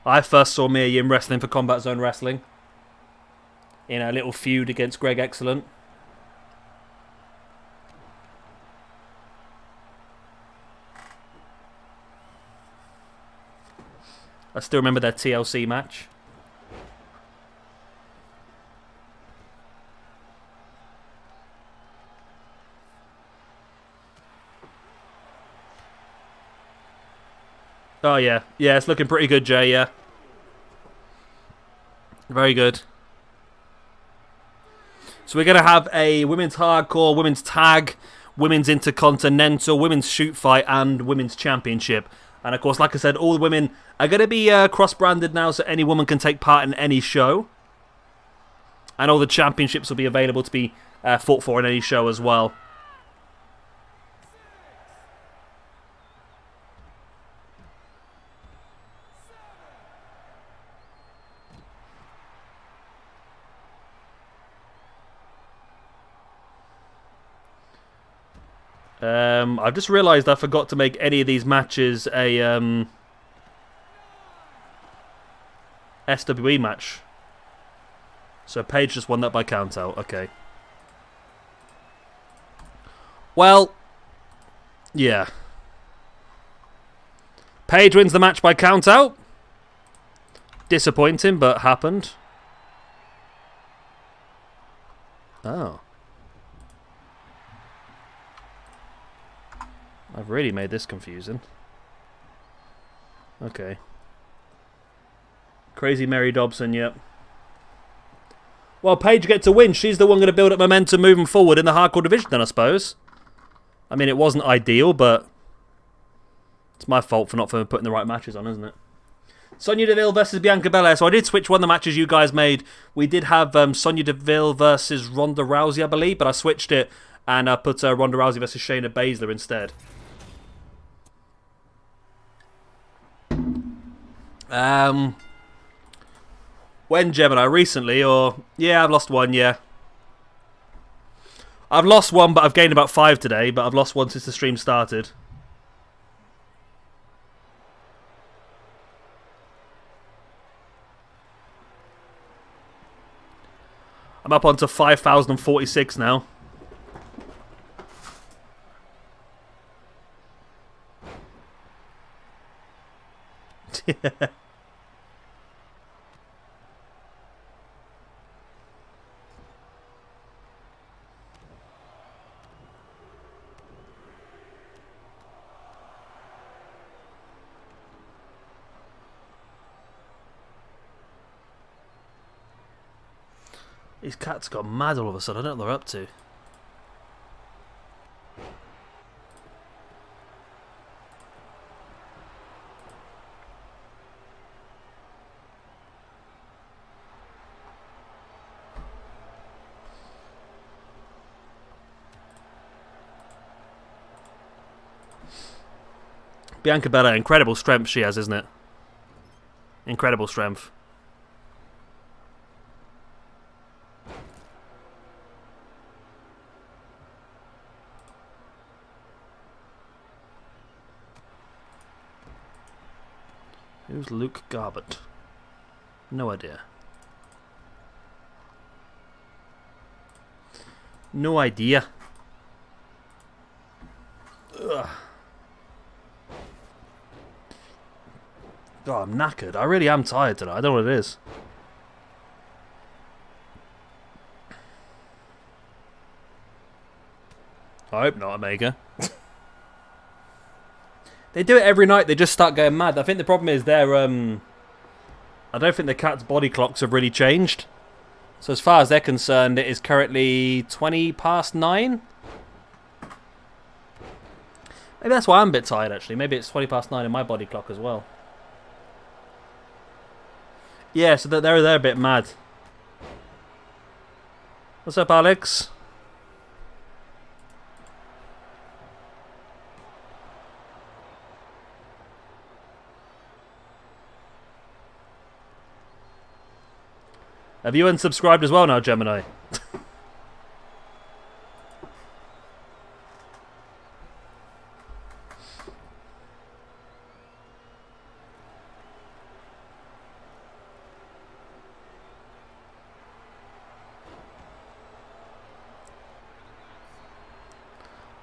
I first saw Mia Yim wrestling for Combat Zone Wrestling in a little feud against Greg Excellent. I still remember their TLC match. Oh, yeah. Yeah, it's looking pretty good, Jay, yeah. Very good. So we're going to have a women's hardcore, women's tag, women's intercontinental, women's shoot fight, and women's championship. And, of course, like I said, all the women are going to be cross-branded now, so any woman can take part in any show. And all the championships will be available to be fought for in any show as well. I've just realised I forgot to make any of these matches a SWE match. So Paige just won that by count out. Okay. Well, yeah. Paige wins the match by count out. Disappointing, but happened. Oh. I've really made this confusing. Okay. Crazy Mary Dobson, yep. Well, Paige gets a win. She's the one going to build up momentum moving forward in the hardcore division, then, I suppose. I mean, it wasn't ideal, but it's my fault for not putting the right matches on, isn't it? Sonya Deville versus Bianca Belair. So I did switch one of the matches you guys made. We did have Sonya Deville versus Ronda Rousey, I believe, but I switched it and I put Ronda Rousey versus Shayna Baszler instead. When, Gemini? Recently, or... Yeah, I've lost one, yeah. I've lost one, but I've gained about 5 today, but I've lost one since the stream started. I'm up onto 5,046 now. Yeah. These cats got mad all of a sudden. I don't know what they're up to. Bianca Belair, incredible strength she has, isn't it? Incredible strength. Who's Luke Garbutt? No idea. No idea. Ugh. Oh, I'm knackered. I really am tired tonight. I don't know what it is. I hope not, Omega. They do it every night. They just start going mad. I think the problem is they're... I don't think the cat's body clocks have really changed. So as far as they're concerned, it is currently 20 past 9. Maybe that's why I'm a bit tired, actually. Maybe it's 20 past 9 in my body clock as well. Yeah, so they're a bit mad. What's up, Alex? Have you unsubscribed as well now, Gemini?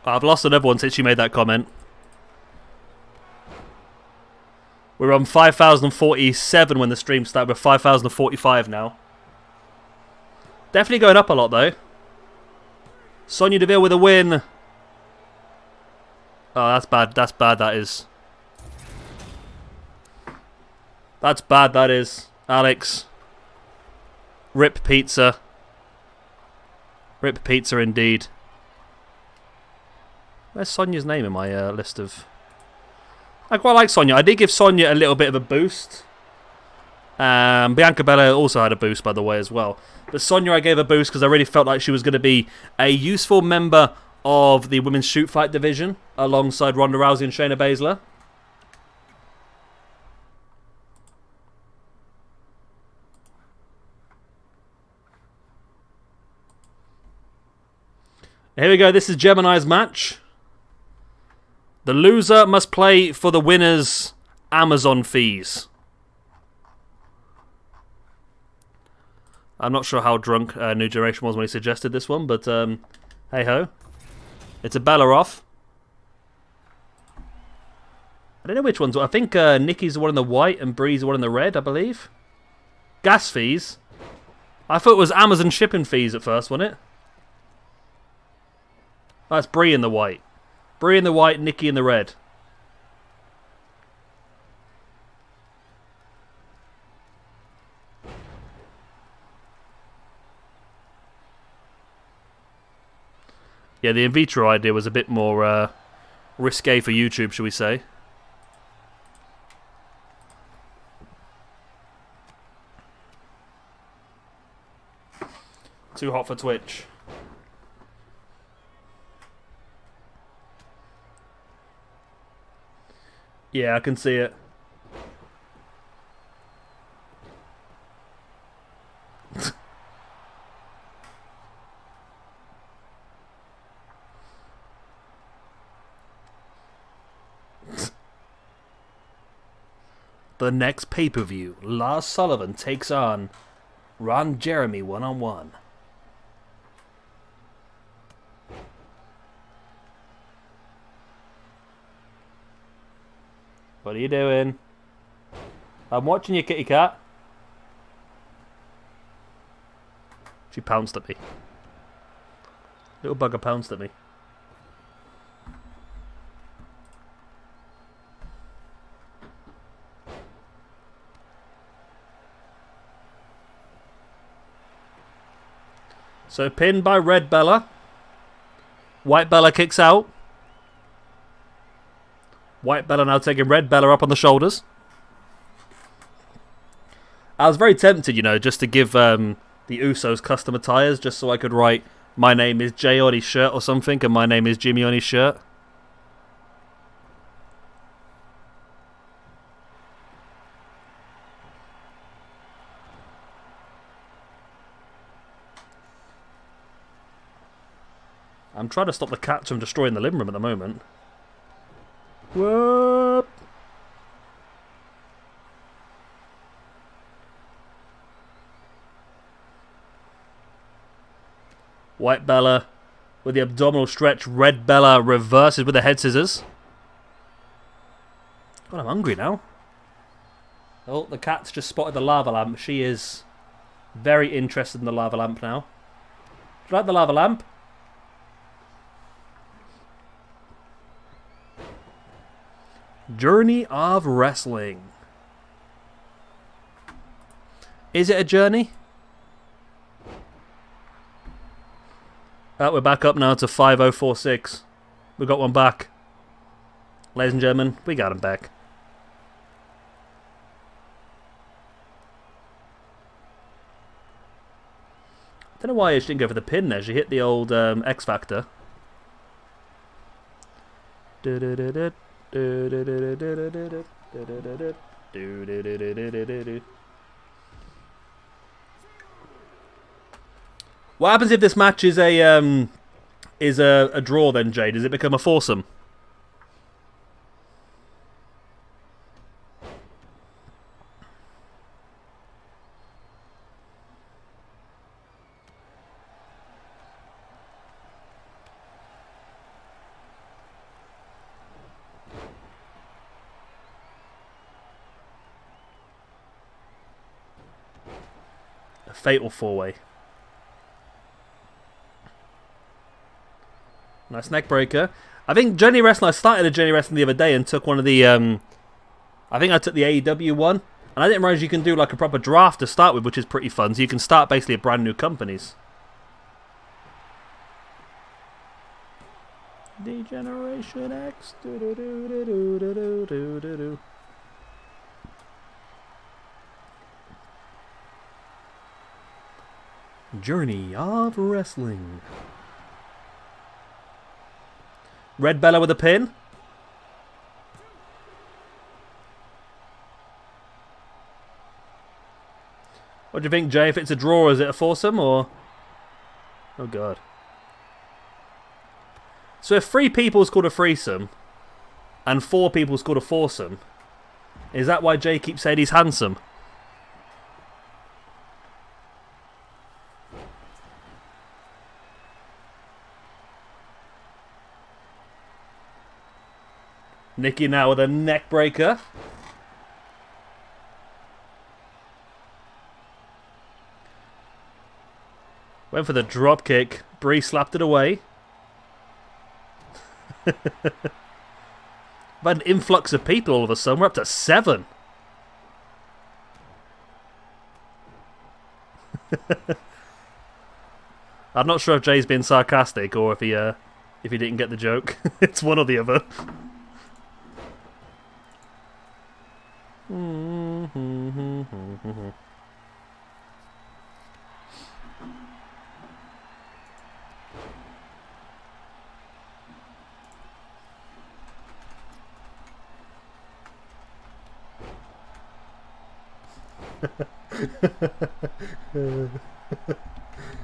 I've lost another one since you made that comment. We're on 5,047 when the stream started. We're 5,045 now. Definitely going up a lot, though. Sonya Deville with a win. Oh, that's bad. That's bad, that is. That's bad, that is. Alex. Rip pizza. Rip pizza, indeed. Where's Sonya's name in my list of... I quite like Sonya. I did give Sonya a little bit of a boost. Bianca Belair also had a boost, by the way, as well. But Sonya I gave a boost because I really felt like she was going to be a useful member of the women's shoot fight division alongside Ronda Rousey and Shayna Baszler. Here we go. This is Gemini's match. The loser must play for the winner's Amazon fees. I'm not sure how drunk New Generation was when he suggested this one, but hey ho. It's a Bella off. I don't know which ones. I think Nikki's the one in the white and Bree's the one in the red, I believe. Gas fees. I thought it was Amazon shipping fees at first, wasn't it? Oh, that's Bree in the white. Bree in the white, Nikki in the red. Yeah, the in vitro idea was a bit more risque for YouTube, shall we say. Too hot for Twitch. Yeah, I can see it. The next pay-per-view, Lars Sullivan takes on Ron Jeremy one-on-one. What are you doing? I'm watching you, kitty cat. She pounced at me. Little bugger pounced at me. So pinned by Red Bella. White Bella kicks out. White Bella now taking Red Bella up on the shoulders. I was very tempted, you know, just to give the Usos custom attires just so I could write, my name is Jay on his shirt or something, and my name is Jimmy on his shirt. I'm trying to stop the cats from destroying the living room at the moment. Whoop! White Bella with the abdominal stretch. Red Bella reverses with the head scissors. God, I'm hungry now. Oh, the cat's just spotted the lava lamp. She is very interested in the lava lamp now. Do you like the lava lamp? Journey of Wrestling. Is it a journey? We're back up now to 5046. We got one back. Ladies and gentlemen, we got him back. I don't know why she didn't go for the pin there. She hit the old X Factor. What happens if this match is a draw then, Jay? Does it become a foursome? A fatal four-way. Nice neck breaker. I think Journey Wrestling, I started a Journey Wrestling the other day and took one of the, I think I took the AEW one. And I didn't realize you can do like a proper draft to start with, which is pretty fun. So you can start basically at brand new companies. Degeneration X. Journey of Wrestling. Red Bella with a pin. What do you think, Jay? If it's a draw, is it a foursome or? Oh god. So if 3 people's called a threesome and 4 people's called a foursome, is that why Jay keeps saying he's handsome? Nikki now with a neck breaker. Went for the drop kick. Bree slapped it away. We've had an influx of people all of a sudden. We're up to 7. I'm not sure if Jay's being sarcastic or if he didn't get the joke. It's one or the other.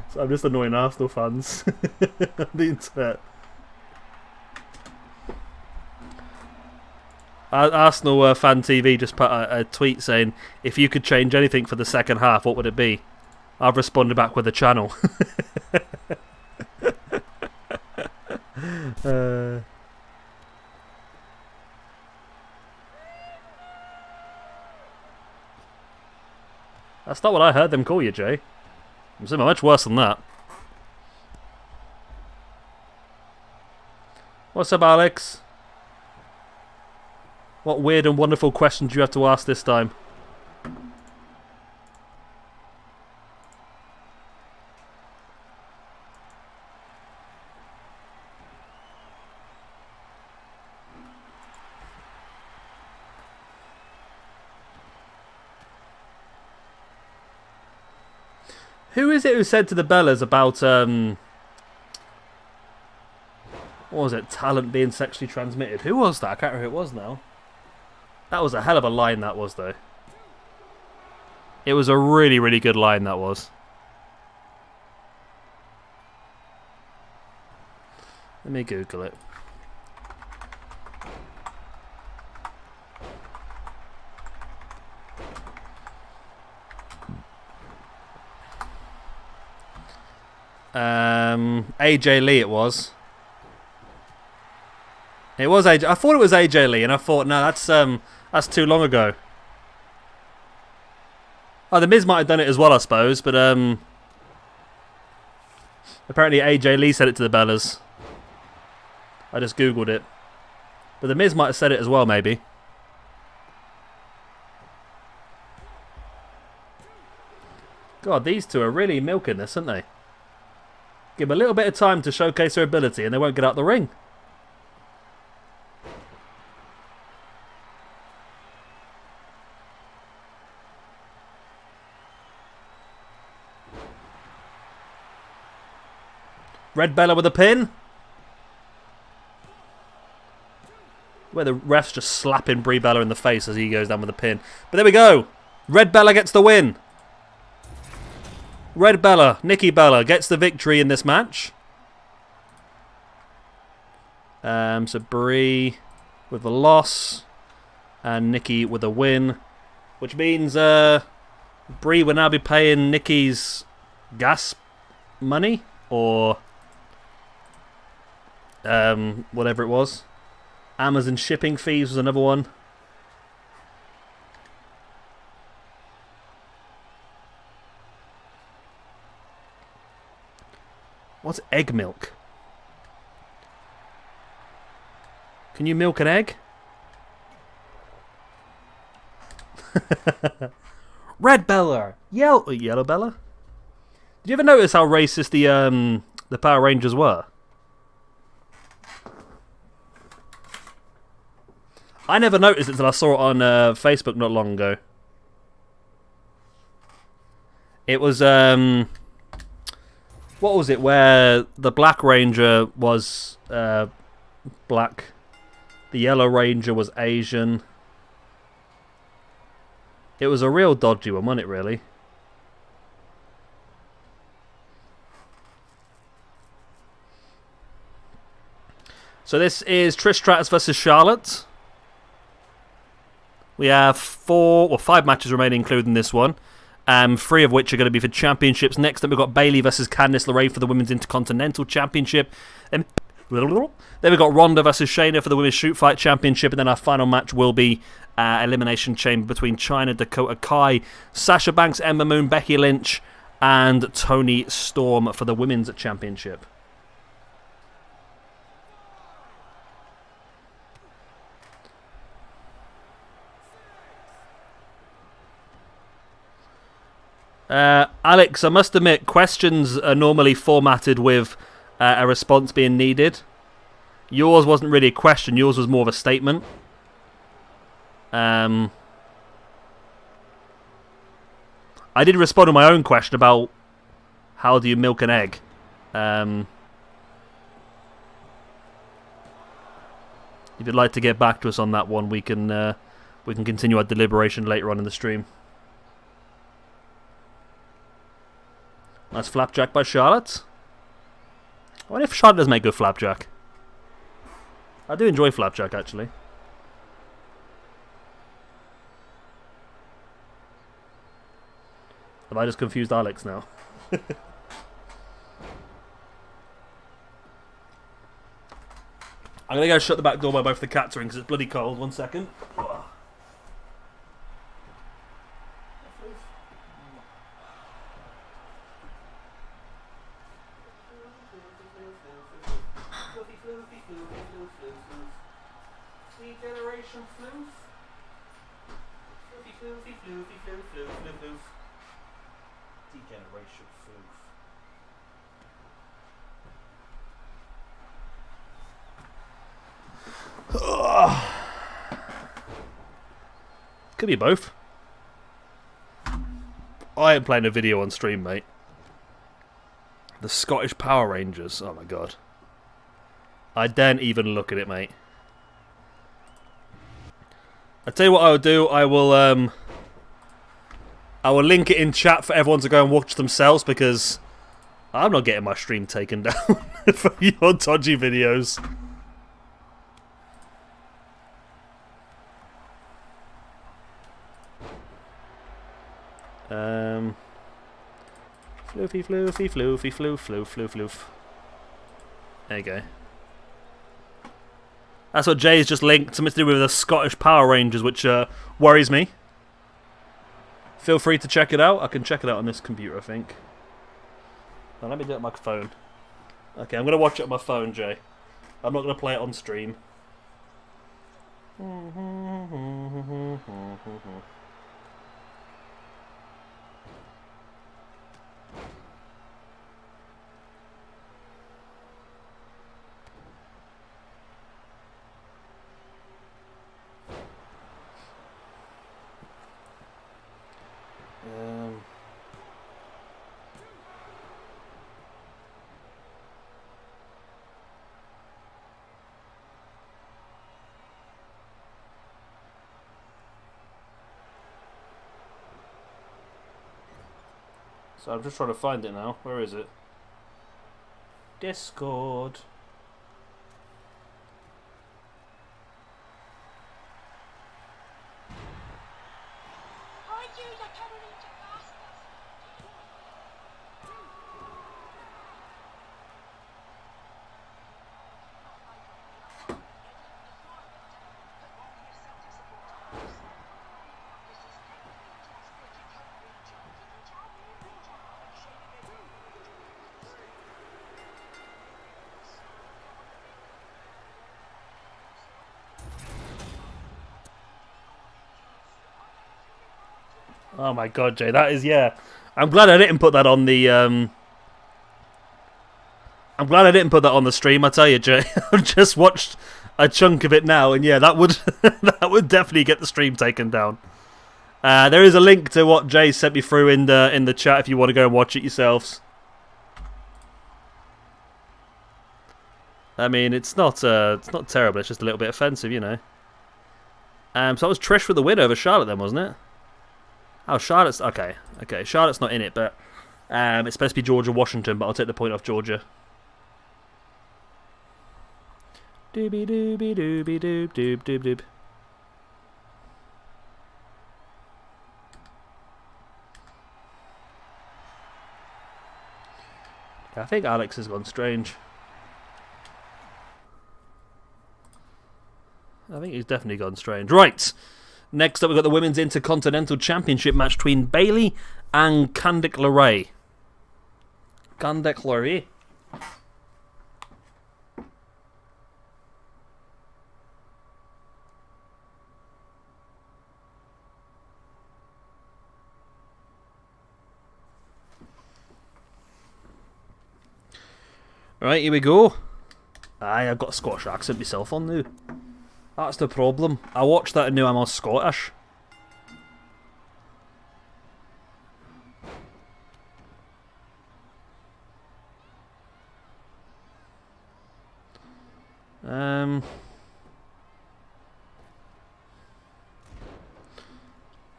So I'm just annoying Arsenal fans on the internet. Arsenal Fan TV just put a tweet saying, if you could change anything for the second half, what would it be? I've responded back with a channel. That's not what I heard them call you, Jay. I'm saying much worse than that. What's up, Alex? What weird and wonderful questions do you have to ask this time? Who is it who said to the Bellas about, what was it, talent being sexually transmitted? Who was that? I can't remember who it was now. That was a hell of a line, that was, though. It was a really, really good line, that was. Let me Google it. AJ Lee it was. It was AJ. I thought it was AJ Lee, and I thought, no, that's too long ago. Oh, the Miz might have done it as well, I suppose, but apparently AJ Lee said it to the Bellas. I just googled it. But the Miz might have said it as well, maybe. God, these two are really milking this, aren't they? Give them a little bit of time to showcase their ability and they won't get out the ring. Red Bella with a pin. Where the ref's just slapping Brie Bella in the face as he goes down with a pin. But there we go. Red Bella gets the win. Red Bella, Nikki Bella, gets the victory in this match. So Brie with the loss. And Nikki with a win. Which means Brie will now be paying Nikki's gas money. Or whatever it was. Amazon shipping fees was another one. What's egg milk? Can you milk an egg? Red Bella, yellow Bella. Did you ever notice how racist the Power Rangers were? I never noticed it until I saw it on Facebook not long ago. It was, what was it, where the Black Ranger was black, the Yellow Ranger was Asian. It was a real dodgy one, wasn't it, really? So this is Trish Stratus versus Charlotte. We have 5 matches remaining, including this one. 3 of which are going to be for championships. Next up, we've got Bayley versus Candice LeRae for the Women's Intercontinental Championship. Then we've got Ronda versus Shayna for the Women's Shoot Fight Championship. And then our final match will be Elimination Chamber between Chyna, Dakota Kai, Sasha Banks, Ember Moon, Becky Lynch, and Toni Storm for the Women's Championship. Alex, I must admit, questions are normally formatted with a response being needed. Yours wasn't really a question, yours was more of a statement. I did respond to my own question about how do you milk an egg. If you'd like to get back to us on that one, we can continue our deliberation later on in the stream. Nice flapjack by Charlotte. I wonder if Charlotte does make good flapjack. I do enjoy flapjack, actually. Have I just confused Alex now? I'm going to go shut the back door while both the cats are in because it's bloody cold. 1 second. Could be both. I ain't playing a video on stream, mate. The Scottish Power Rangers. Oh my god. I daren't even look at it, mate. I tell you what I'll do. I will link it in chat for everyone to go and watch themselves because I'm not getting my stream taken down for your dodgy videos. Floofy, floofy, floofy, floof, floof, floof, floof. There you go. That's what Jay's just linked. Something to do with the Scottish Power Rangers, which worries me. Feel free to check it out. I can check it out on this computer, I think. Now, let me do it on my phone. Okay, I'm going to watch it on my phone, Jay. I'm not going to play it on stream. So I'm just trying to find it now. Where is it? Discord. Oh my god, Jay, that is, yeah. I'm glad I didn't put that on the, I'm glad I didn't put that on the stream, I tell you, Jay. I've just watched a chunk of it now, and yeah, that would that would definitely get the stream taken down. There is a link to what Jay sent me through in the chat if you want to go and watch it yourselves. I mean, it's not terrible, it's just a little bit offensive, you know. So that was Trish for the win over Charlotte then, wasn't it? Oh, Charlotte's... Okay. Charlotte's not in it, but... it's supposed to be Georgia Washington, but I'll take the point off Georgia. Doobie doobie doobie doob doob doob doob. I think Alex has gone strange. I think he's definitely gone strange. Right! Next up, we've got the Women's Intercontinental Championship match between Bayley and Candice LeRae. Candice LeRae. Right, here we go. Aye, I've got a Scottish accent myself on now. That's the problem. I watched that and knew I'm all Scottish.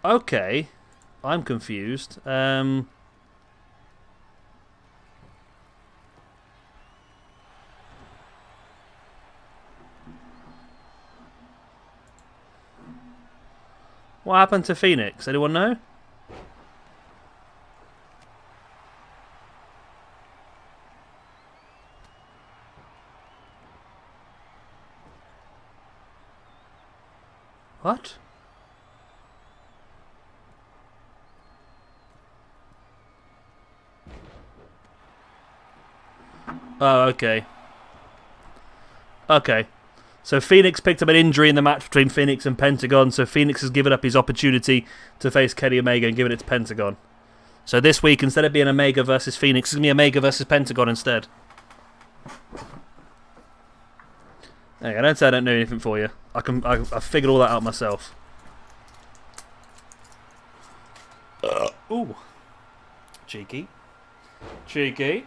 Okay. I'm confused. What happened to Phoenix? Anyone know? What? Oh, okay. Okay. So Phoenix picked up an injury in the match between Phoenix and Pentagon, so Phoenix has given up his opportunity to face Kenny Omega and given it to Pentagon. So this week, instead of being Omega versus Phoenix, it's going to be Omega versus Pentagon instead. Hey, I don't say I don't know anything for you. I figured all that out myself. Ooh. Cheeky. Cheeky.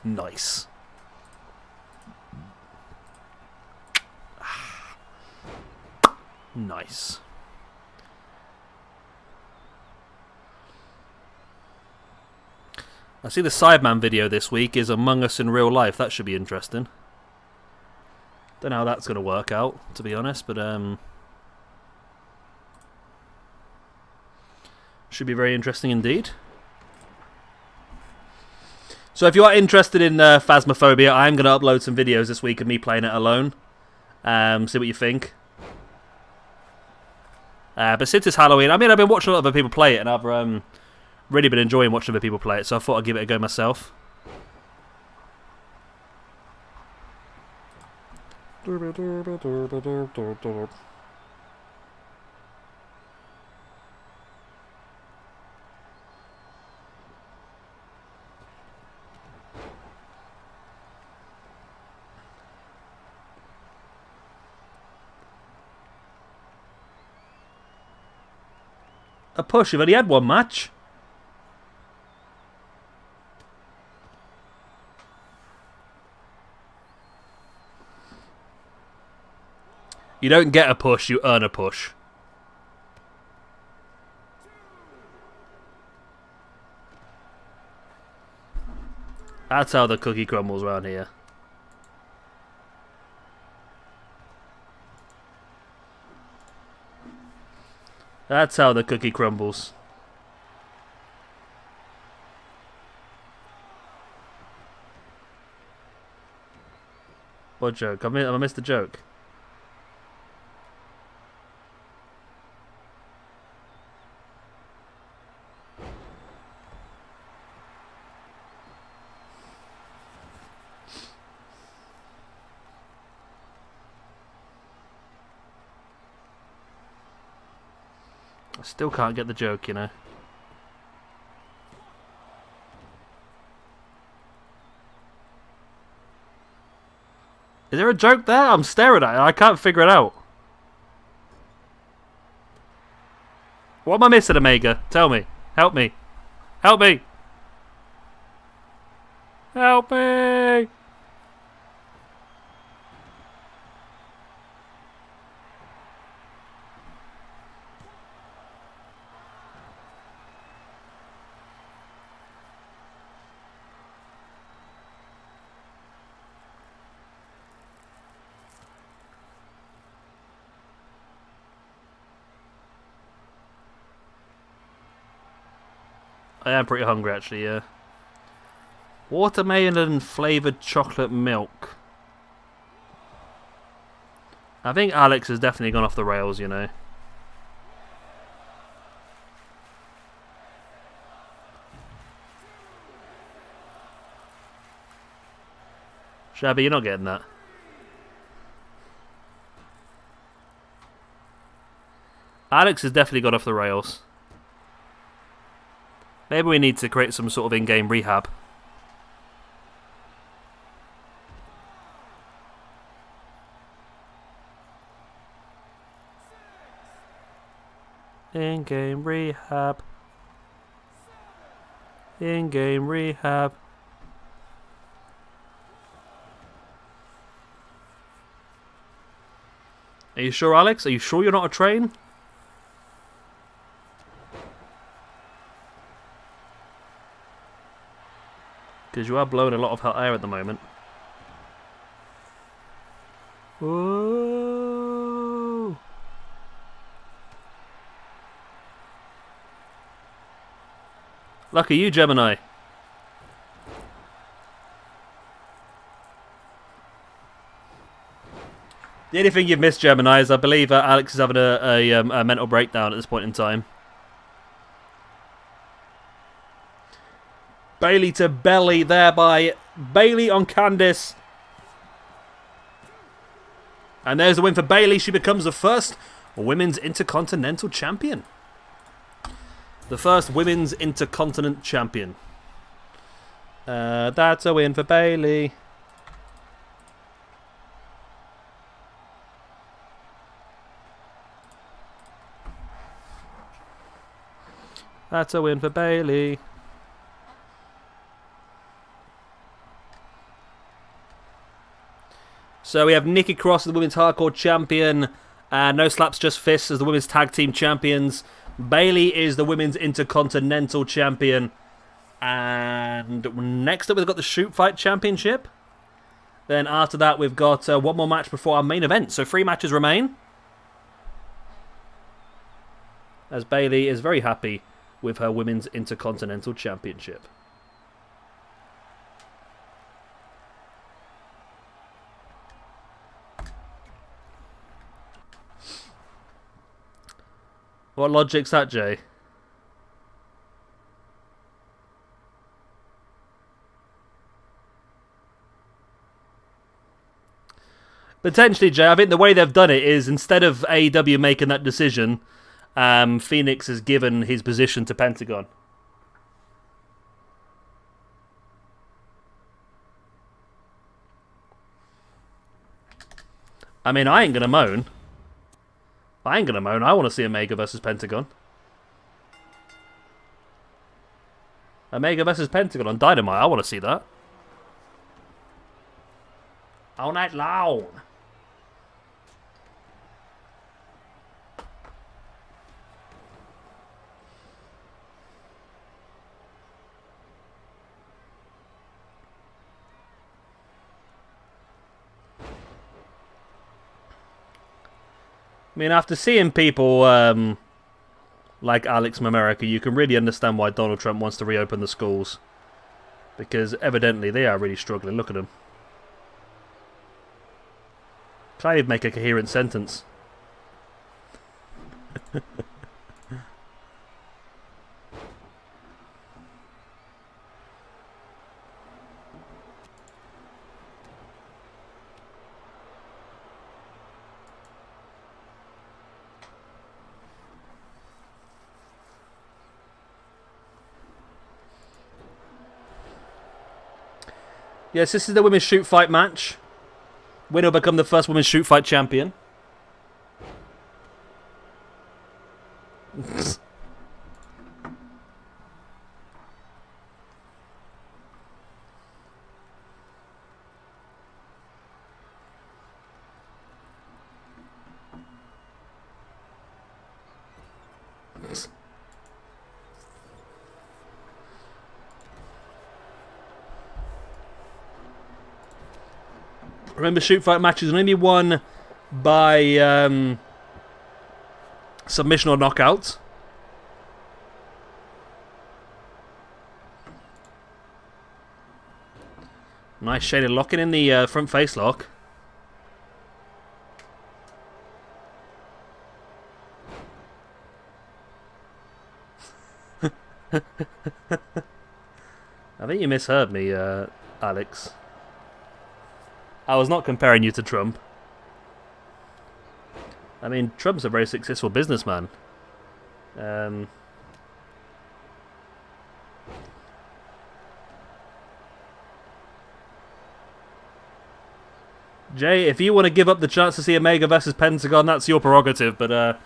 Nice. Nice. I see the Sideman video this week is Among Us in real life. That should be interesting. Don't know how that's going to work out, to be honest, but should be very interesting indeed. So if you are interested in Phasmophobia, I am going to upload some videos this week of me playing it alone. See what you think. But since it's Halloween, I mean, I've been watching a lot of other people play it, and I've really been enjoying watching other people play it, so I thought I'd give it a go myself. A push, you've only had one match. You don't get a push, you earn a push. That's how the cookie crumbles around here. That's how the cookie crumbles. What joke? I missed the joke. I still can't get the joke, you know. Is there a joke there? I'm staring at it. I can't figure it out. What am I missing, Omega? Tell me. Help me. Help me. Help me. I am pretty hungry, actually, yeah. Watermelon flavoured chocolate milk. I think Alex has definitely gone off the rails, you know. Shabby, you're not getting that. Alex has definitely got off the rails. Maybe we need to create some sort of in-game rehab. In-game rehab. In-game rehab. Are you sure, Alex? Are you sure you're not a train? Because you are blowing a lot of hot air at the moment. Whoa. Lucky you, Gemini. The only thing you've missed, Gemini, is I believe Alex is having a mental breakdown at this point in time. Bailey to belly there by Bailey on Candice. And there's the win for Bailey. She becomes the first Women's Intercontinental Champion. The first Women's Intercontinental Champion. That's a win for Bailey. That's a win for Bailey. So we have Nikki Cross as the Women's Hardcore Champion. No Slaps, Just Fists as the Women's Tag Team Champions. Bailey is the Women's Intercontinental Champion. And next up we've got the Shoot Fight Championship. Then after that we've got one more match before our main event. So 3 matches remain. As Bailey is very happy with her Women's Intercontinental Championship. What logic's that, Jay? Potentially, Jay. I think the way they've done it is instead of AEW making that decision, Phoenix has given his position to Pentagon. I mean, I ain't gonna moan. I want to see Omega versus Pentagon. Omega versus Pentagon on Dynamite. I want to see that. All night long. I mean, after seeing people like Alex from America, you can really understand why Donald Trump wants to reopen the schools. Because evidently they are really struggling. Look at them. Can't even make a coherent sentence. Yes, this is the women's shoot fight match. Winner will become the first women's shoot fight champion. Remember, shoot fight matches can only be won by submission or knockout. Nice shaded locking in the front face lock. I think you misheard me, Alex. I was not comparing you to Trump. I mean, Trump's a very successful businessman. Jay, if you want to give up the chance to see Omega versus Pentagon, that's your prerogative, but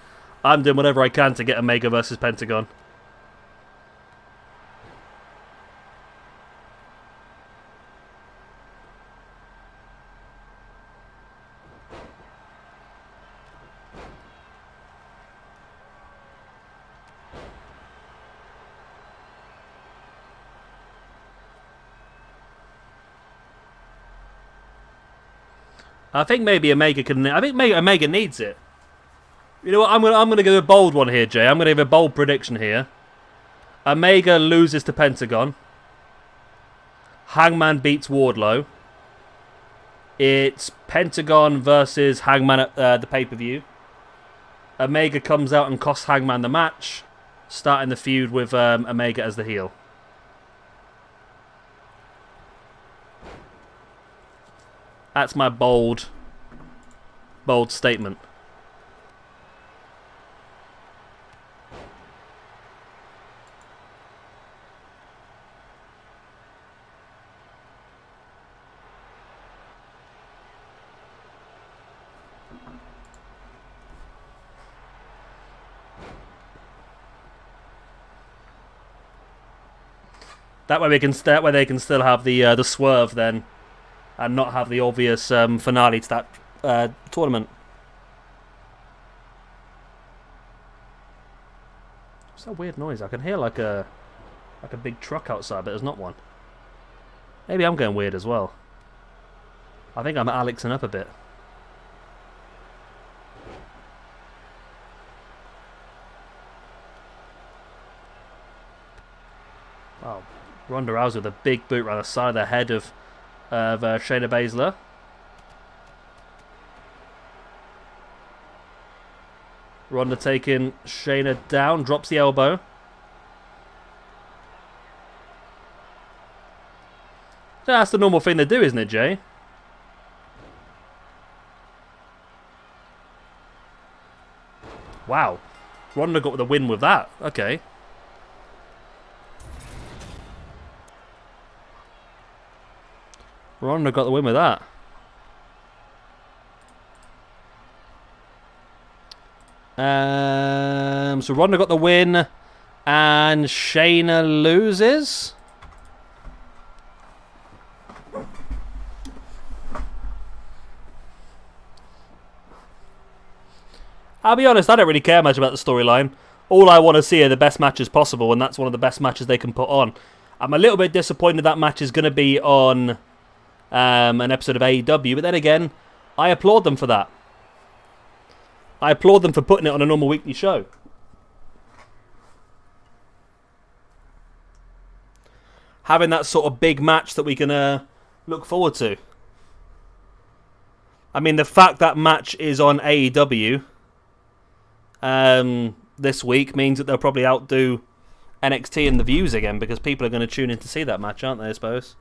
I'm doing whatever I can to get Omega versus Pentagon. I think maybe Omega can. I think Omega needs it. You know what? I'm gonna give a bold one here, Jay. I'm gonna give a bold prediction here. Omega loses to Pentagon. Hangman beats Wardlow. It's Pentagon versus Hangman at the pay-per-view. Omega comes out and costs Hangman the match, starting the feud with Omega as the heel. That's my bold statement. That way they can still have the swerve then. And not have the obvious finale to that tournament. What's that weird noise? I can hear like a big truck outside, but there's not one. Maybe I'm going weird as well. I think I'm Alexing up a bit. Oh, Ronda Rousey with a big boot around the side of the head of Shayna Baszler. Ronda taking Shayna down. Drops the elbow. Yeah, that's the normal thing to do, isn't it, Jay? Wow. Ronda got the win with that. Okay. Ronda got the win with that. So Ronda got the win, and Shayna loses. I'll be honest, I don't really care much about the storyline. All I want to see are the best matches possible, and that's one of the best matches they can put on. I'm a little bit disappointed that match is going to be on an episode of AEW, but then again, I applaud them for that. I applaud them for putting it on a normal weekly show. Having that sort of big match that we can look forward to. I mean, the fact that match is on AEW this week means that they'll probably outdo NXT in the views again, because people are going to tune in to see that match, aren't they, I suppose?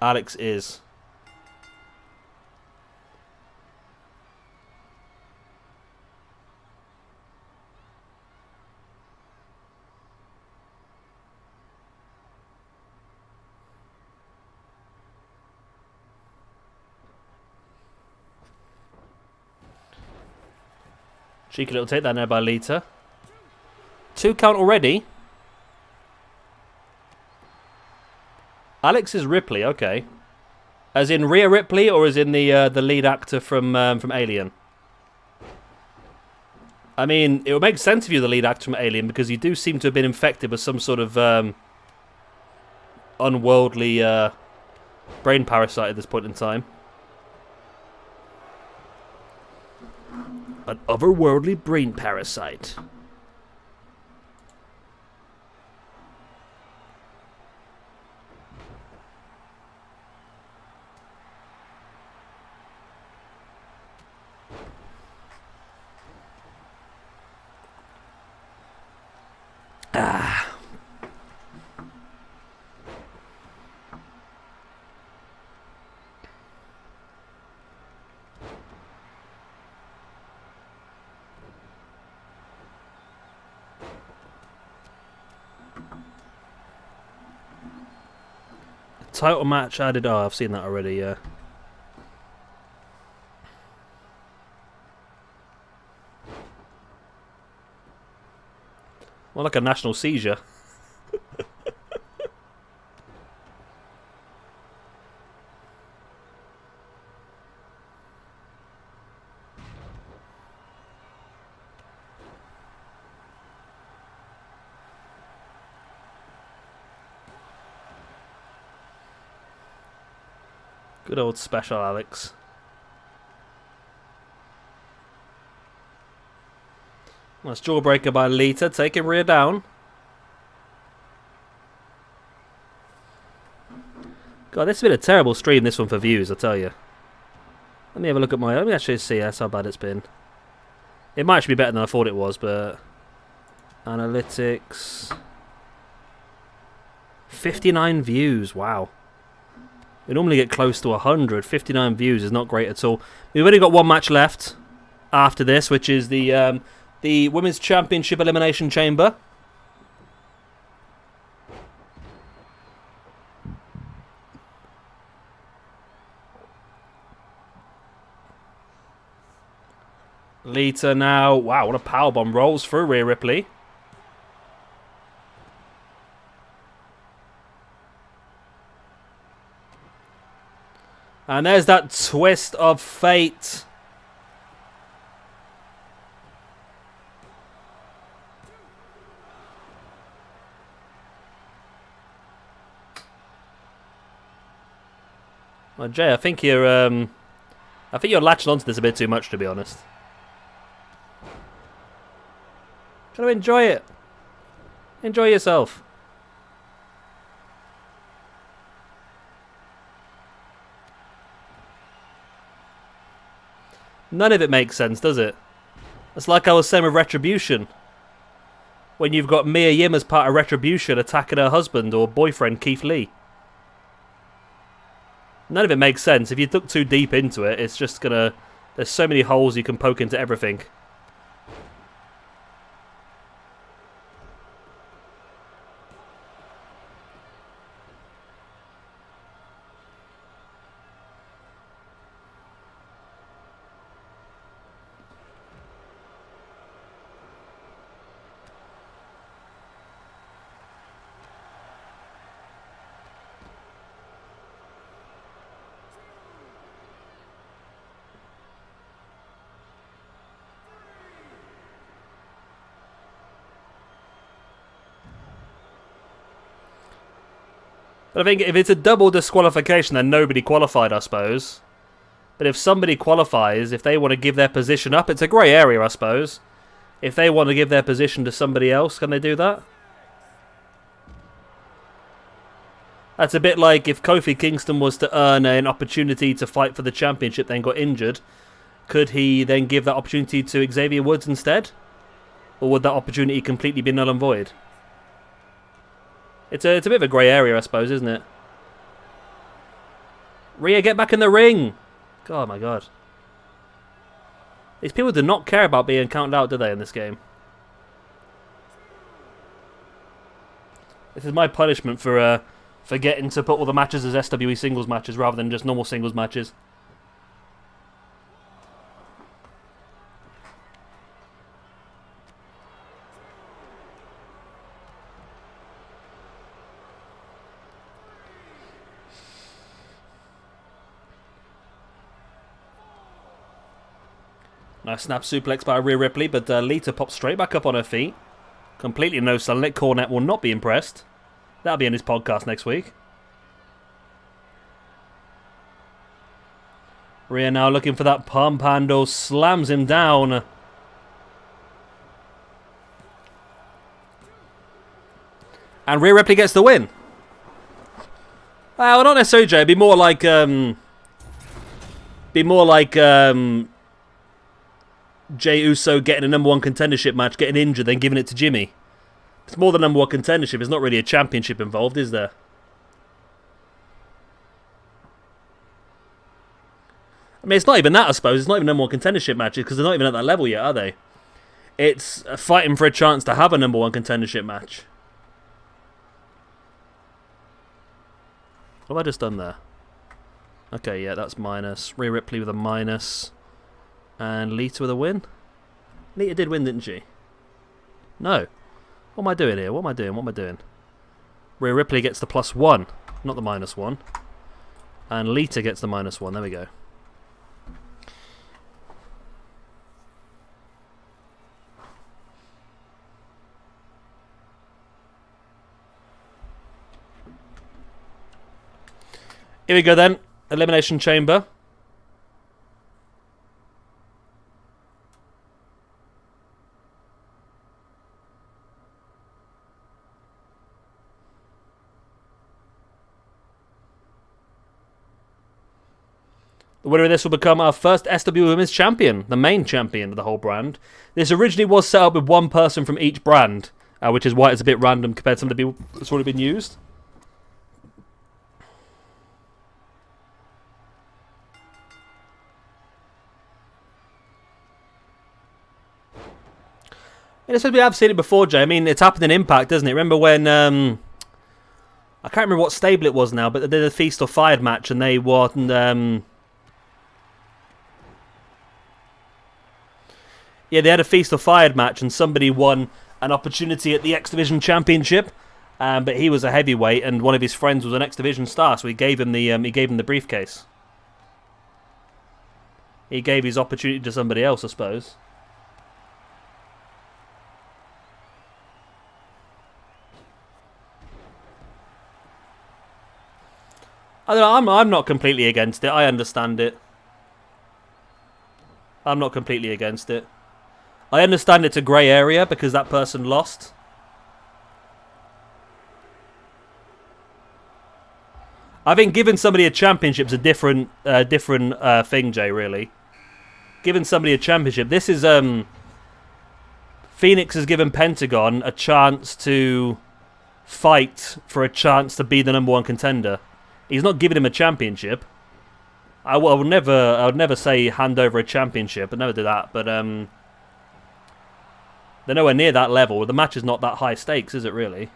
Alex is. Cheeky little take that there by Lita. 2 count already. Alex is Ripley, okay. As in Rhea Ripley, or as in the lead actor from Alien? I mean, it would make sense if you're the lead actor from Alien, because you do seem to have been infected with some sort of unworldly brain parasite at this point in time. An otherworldly brain parasite. Title match added. Oh, I've seen that already, yeah. Well, like a national seizure. Good old special Alex. Nice jawbreaker by Lita, taking Rhea down. God, this has been a terrible stream, this one, for views, I tell you. Let me have a look at my... Let me actually see that's how bad it's been. It might actually be better than I thought it was, but... Analytics... 59 views, wow. We normally get close to 100. 59 views is not great at all. We've only got one match left after this, which is the Women's Championship Elimination Chamber. Lita now. Wow, what a powerbomb. Rolls through Rhea Ripley. And there's that twist of fate. Well, Jay, I think you're latching onto this a bit too much, to be honest. Gotta enjoy it. Enjoy yourself. None of it makes sense, does it? It's like I was saying with Retribution. When you've got Mia Yim as part of Retribution attacking her husband or boyfriend, Keith Lee. None of it makes sense. If you look too deep into it, it's just gonna... There's so many holes you can poke into everything. But I think if it's a double disqualification, then nobody qualified, I suppose. But if somebody qualifies, if they want to give their position up, it's a grey area, I suppose. If they want to give their position to somebody else, can they do that? That's a bit like if Kofi Kingston was to earn an opportunity to fight for the championship, then got injured. Could he then give that opportunity to Xavier Woods instead? Or would that opportunity completely be null and void? It's a bit of a grey area, I suppose, isn't it? Rhea, get back in the ring! God, my God. These people do not care about being counted out, do they, in this game? This is my punishment for getting to put all the matches as SWE singles matches rather than just normal singles matches. Nice snap suplex by Rhea Ripley, but Lita pops straight back up on her feet. Completely no selling it. Cornette will not be impressed. That'll be in his podcast next week. Rhea now looking for that pump handle. Slams him down. And Rhea Ripley gets the win. Well, not necessarily, Jay. It'd be more like... Jey Uso getting a #1 contendership match, getting injured, then giving it to Jimmy. It's more than #1 contendership. There's not really a championship involved, is there? I mean, it's not even that, I suppose. It's not even #1 contendership matches because they're not even at that level yet, are they? It's fighting for a chance to have a #1 contendership match. What have I just done there? Okay, yeah, that's minus. Rhea Ripley with a minus. And Lita with a win? Lita did win, didn't she? No. What am I doing here? What am I doing? What am I doing? Rhea Ripley gets the +1, not the -1. And Lita gets the -1. There we go. Here we go then. Elimination Chamber. The winner of this will become our first SW Women's Champion, the main champion of the whole brand. This originally was set up with one person from each brand, which is why it's a bit random compared to some of the people that's already been used. And it's we have seen it before, Jay. I mean, it's happened in Impact, doesn't it? Remember when... I can't remember what stable it was now, but they did a Feast or Fired match and they won... Yeah, they had a Feast or Fired match and somebody won an opportunity at the X Division Championship, but he was a heavyweight and one of his friends was an X Division star, so he gave him the briefcase. He gave his opportunity to somebody else, I suppose. I don't know, I'm not completely against it. I understand it. I'm not completely against it. I understand it's a grey area because that person lost. I think giving somebody a championship is a different thing, Jay, really. giving somebody a championship. This is Phoenix has given Pentagon a chance to fight for a chance to be the #1 contender. He's not giving him a championship. I would never say hand over a championship. I'd never do that. But they're nowhere near that level. The match is not that high stakes, is it really?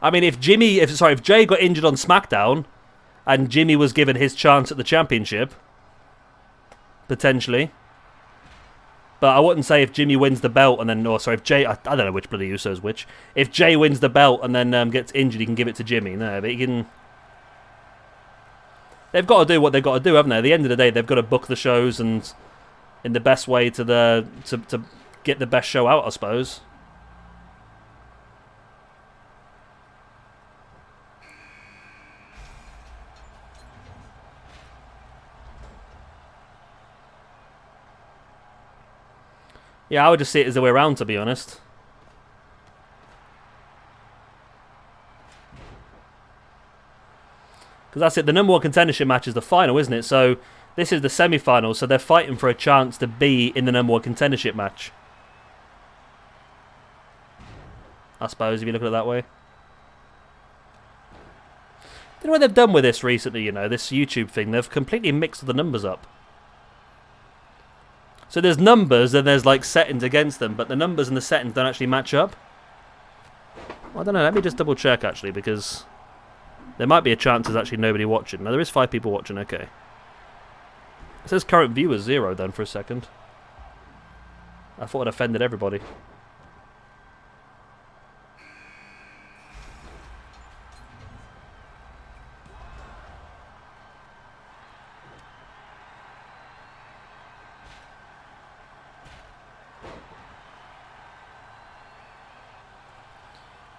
I mean, if Jay got injured on SmackDown, and Jimmy was given his chance at the championship, potentially. But I wouldn't say if Jimmy wins the belt and then, if Jay, I don't know which bloody Uso is which. If Jay wins the belt and then gets injured, he can give it to Jimmy. No, but he can. They've got to do what they've got to do, haven't they? At the end of the day, they've got to book the shows and in the best way to get the best show out, I suppose. Yeah, I would just see it as the way around, to be honest. Because that's it. The #1 contendership match is the final, isn't it? So this is the semi-final. So they're fighting for a chance to be in the #1 contendership match. I suppose, if you look at it that way. You know what they've done with this recently, you know, this YouTube thing? They've completely mixed the numbers up. So there's numbers and there's like settings against them, but the numbers and the settings don't actually match up. Well, I don't know, let me just double check actually, because there might be a chance there's actually nobody watching. Now there is 5 people watching, okay. It says current viewers 0 then for a second. I thought it offended everybody.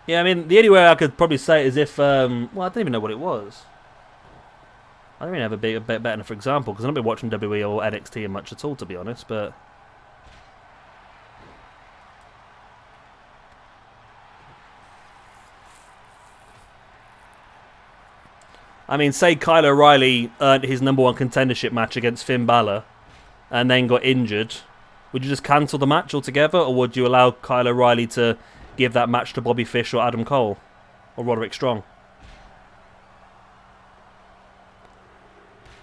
Yeah, I mean, the only way I could probably say it is if, well, I don't even know what it was. I don't really have a bit better for example, because I've not been watching WWE or NXT much at all, to be honest, but... I mean, say Kyle O'Reilly earned his #1 contendership match against Finn Balor, and then got injured. Would you just cancel the match altogether, or would you allow Kyle O'Reilly to give that match to Bobby Fish or Adam Cole or Roderick Strong?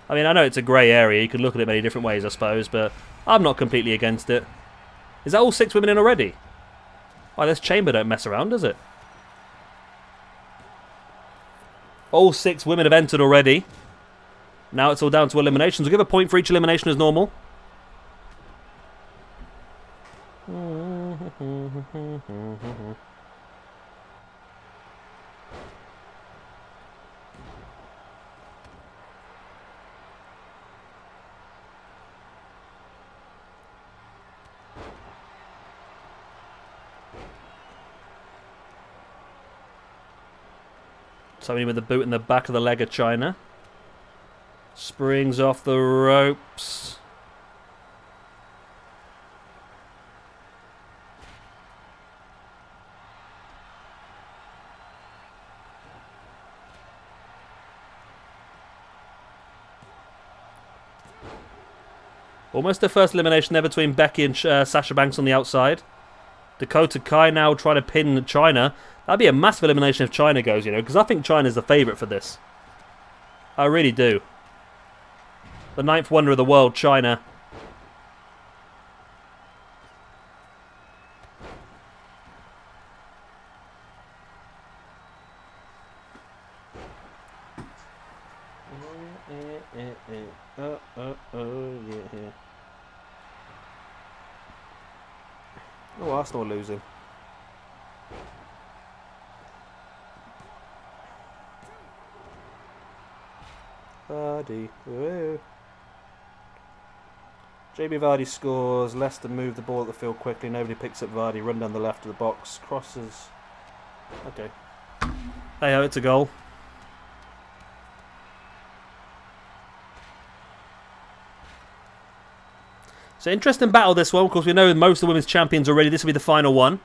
I mean, I know it's a grey area. You could look at it many different ways, I suppose, but I'm not completely against it. Is that all 6 women in already? Why, this chamber don't mess around, does it? All 6 women have entered already. Now it's all down to eliminations. We'll give a point for each elimination as normal. Somebody with the boot in the back of the leg of China. Springs off the ropes. Almost the first elimination there between Becky and Sasha Banks on the outside. Dakota Kai now trying to pin China. That'd be a massive elimination if China goes, you know, because I think China's the favourite for this. I really do. The 9th wonder of the world, China. Yeah. Oh, Arsenal losing. Vardy. Woo. JB Vardy scores. Leicester move the ball at the field quickly. Nobody picks up Vardy. Run down the left of the box. Crosses. Okay. Hey ho, it's a goal. So interesting battle this one. Of course, we know most of the women's champions already. This will be the final one.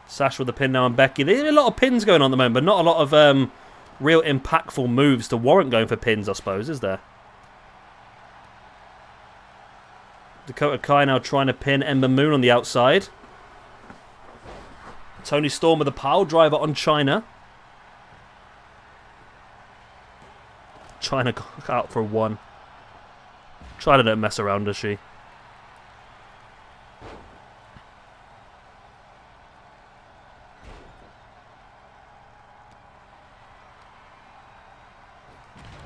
Sasha with the pin now on Becky. There's a lot of pins going on at the moment, but not a lot of real impactful moves to warrant going for pins, I suppose, is there? Dakota Kai now trying to pin Ember Moon on the outside. Toni Storm with a power driver on Chyna. Chyna got out for a 1. Chyna don't mess around, does she?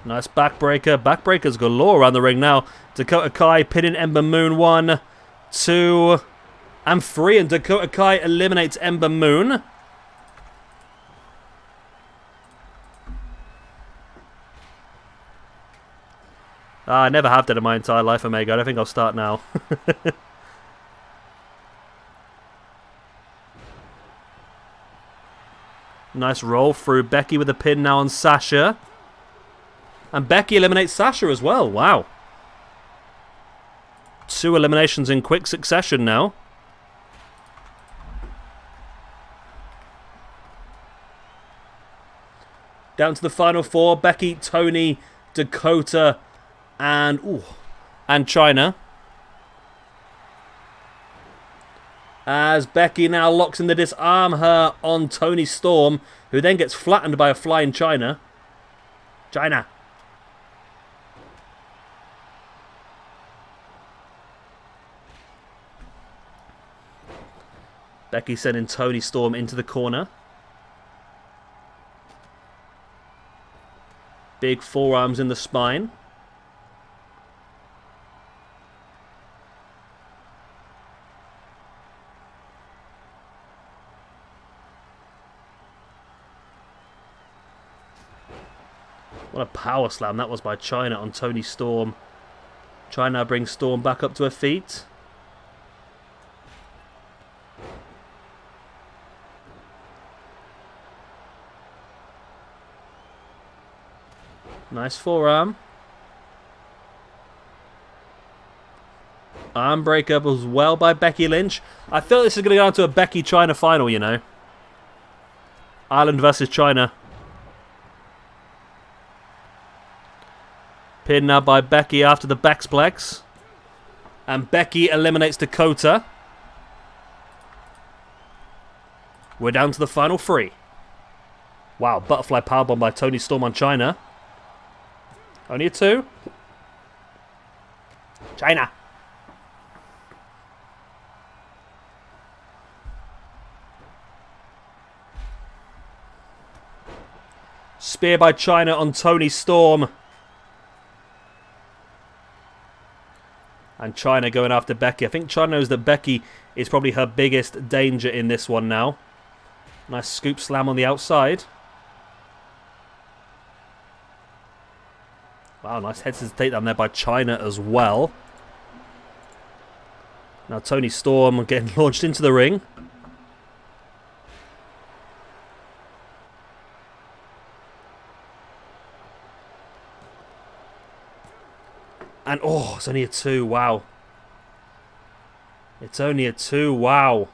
Nice backbreaker. Backbreakers galore around the ring now. Dakota Kai pinning Ember Moon. 1, 2, and 3. And Dakota Kai eliminates Ember Moon. I never have done in my entire life, Omega. I don't think I'll start now. Nice roll through. Becky with a pin now on Sasha. And Becky eliminates Sasha as well. Wow. 2 eliminations in quick succession now. Down to the final 4. Becky, Toni, Dakota, and Chyna. As Becky now locks in the disarm her on Toni Storm, who then gets flattened by a flying Chyna. Chyna. Becky sending Toni Storm into the corner. Big forearms in the spine. What a power slam that was by Chyna on Toni Storm. Chyna brings Storm back up to her feet. Nice forearm. Arm breaker as well by Becky Lynch. I feel this is going to go down to a Becky-Chyna final, you know. Ireland versus Chyna. Pin now by Becky after the Bexplex. And Becky eliminates Dakota. We're down to the final 3. Wow, butterfly powerbomb by Toni Storm on Chyna. Only a 2. Chyna. Spear by Chyna on Toni Storm. And Chyna going after Becky. I think Chyna knows that Becky is probably her biggest danger in this one now. Nice scoop slam on the outside. Wow, nice head scissors takedown there by Chyna as well. Now Toni Storm getting launched into the ring. And oh, it's only a 2, wow. It's only a 2, wow.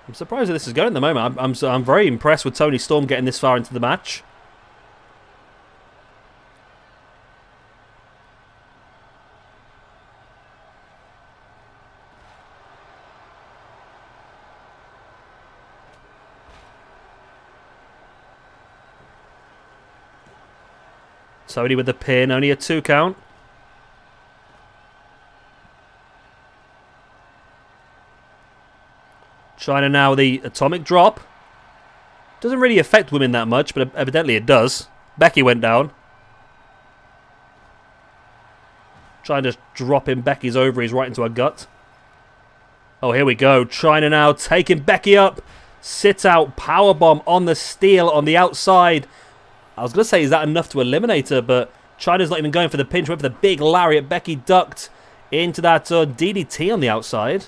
I'm surprised that this is going at the moment. I'm very impressed with Toni Storm getting this far into the match. Toni with the pin, only a 2 count. Chyna now with the atomic drop. Doesn't really affect women that much, but evidently it does. Becky went down. Trying to drop in Becky's ovaries right into her gut. Oh, here we go. Chyna now taking Becky up. Sit out powerbomb on the steel on the outside. I was going to say, is that enough to eliminate her? But Chyna's not even going for the pinch. Went for the big lariat. Becky ducked into that DDT on the outside.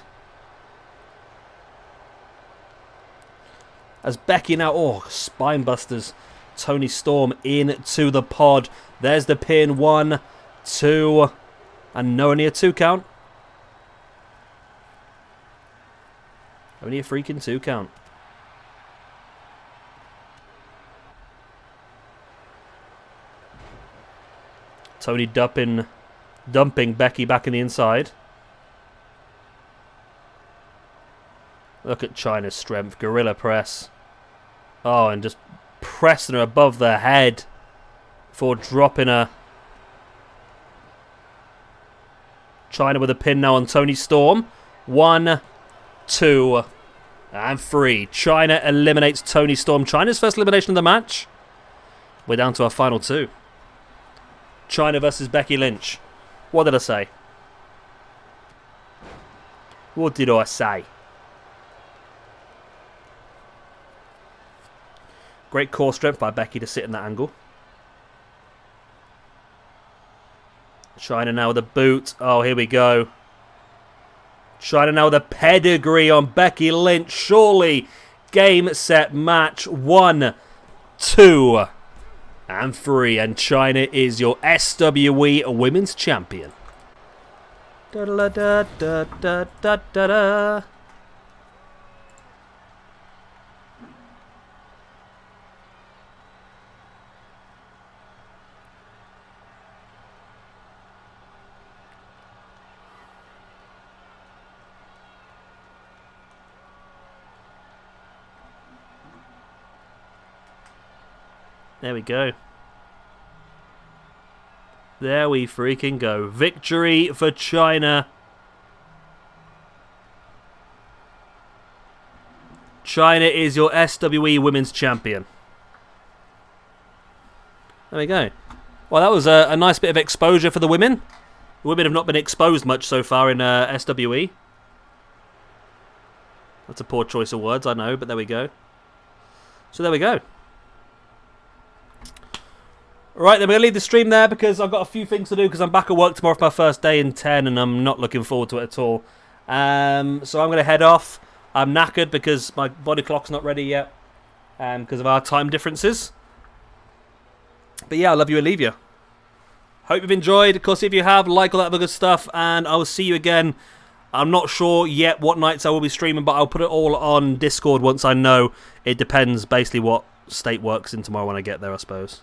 As Becky now, spine busters. Toni Storm into the pod. There's the pin. 1, 2, and no, only a 2 count. Only a freaking 2 count. Toni dumping Becky back in the inside. Look at Chyna's strength. Gorilla press. Oh, and just pressing her above the head for dropping her. Chyna with a pin now on Toni Storm. 1, 2, and 3. Chyna eliminates Toni Storm. Chyna's first elimination of the match. We're down to our final 2. Chyna versus Becky Lynch. What did I say? What did I say? Great core strength by Becky to sit in that angle. Chyna now with a boot. Oh, here we go. Chyna now with a pedigree on Becky Lynch. Surely. Game, set, match. 1, 2, and 3. And Chyna is your SWE Women's Champion. Da da da da da da da da. There we go. There we freaking go. Victory for Chyna. Chyna is your SWE Women's Champion. There we go. Well, that was a nice bit of exposure for the women. The women have not been exposed much so far in SWE. That's a poor choice of words, I know, but there we go. So there we go. Right, then we're going to leave the stream there because I've got a few things to do because I'm back at work tomorrow for my first day in 10 and I'm not looking forward to it at all. So I'm going to head off. I'm knackered because my body clock's not ready yet because of our time differences. But yeah, I love you and leave you. Hope you've enjoyed. Of course, if you have, like all that other good stuff and I will see you again. I'm not sure yet what nights I will be streaming, but I'll put it all on Discord once I know. It depends basically what state works in tomorrow when I get there, I suppose.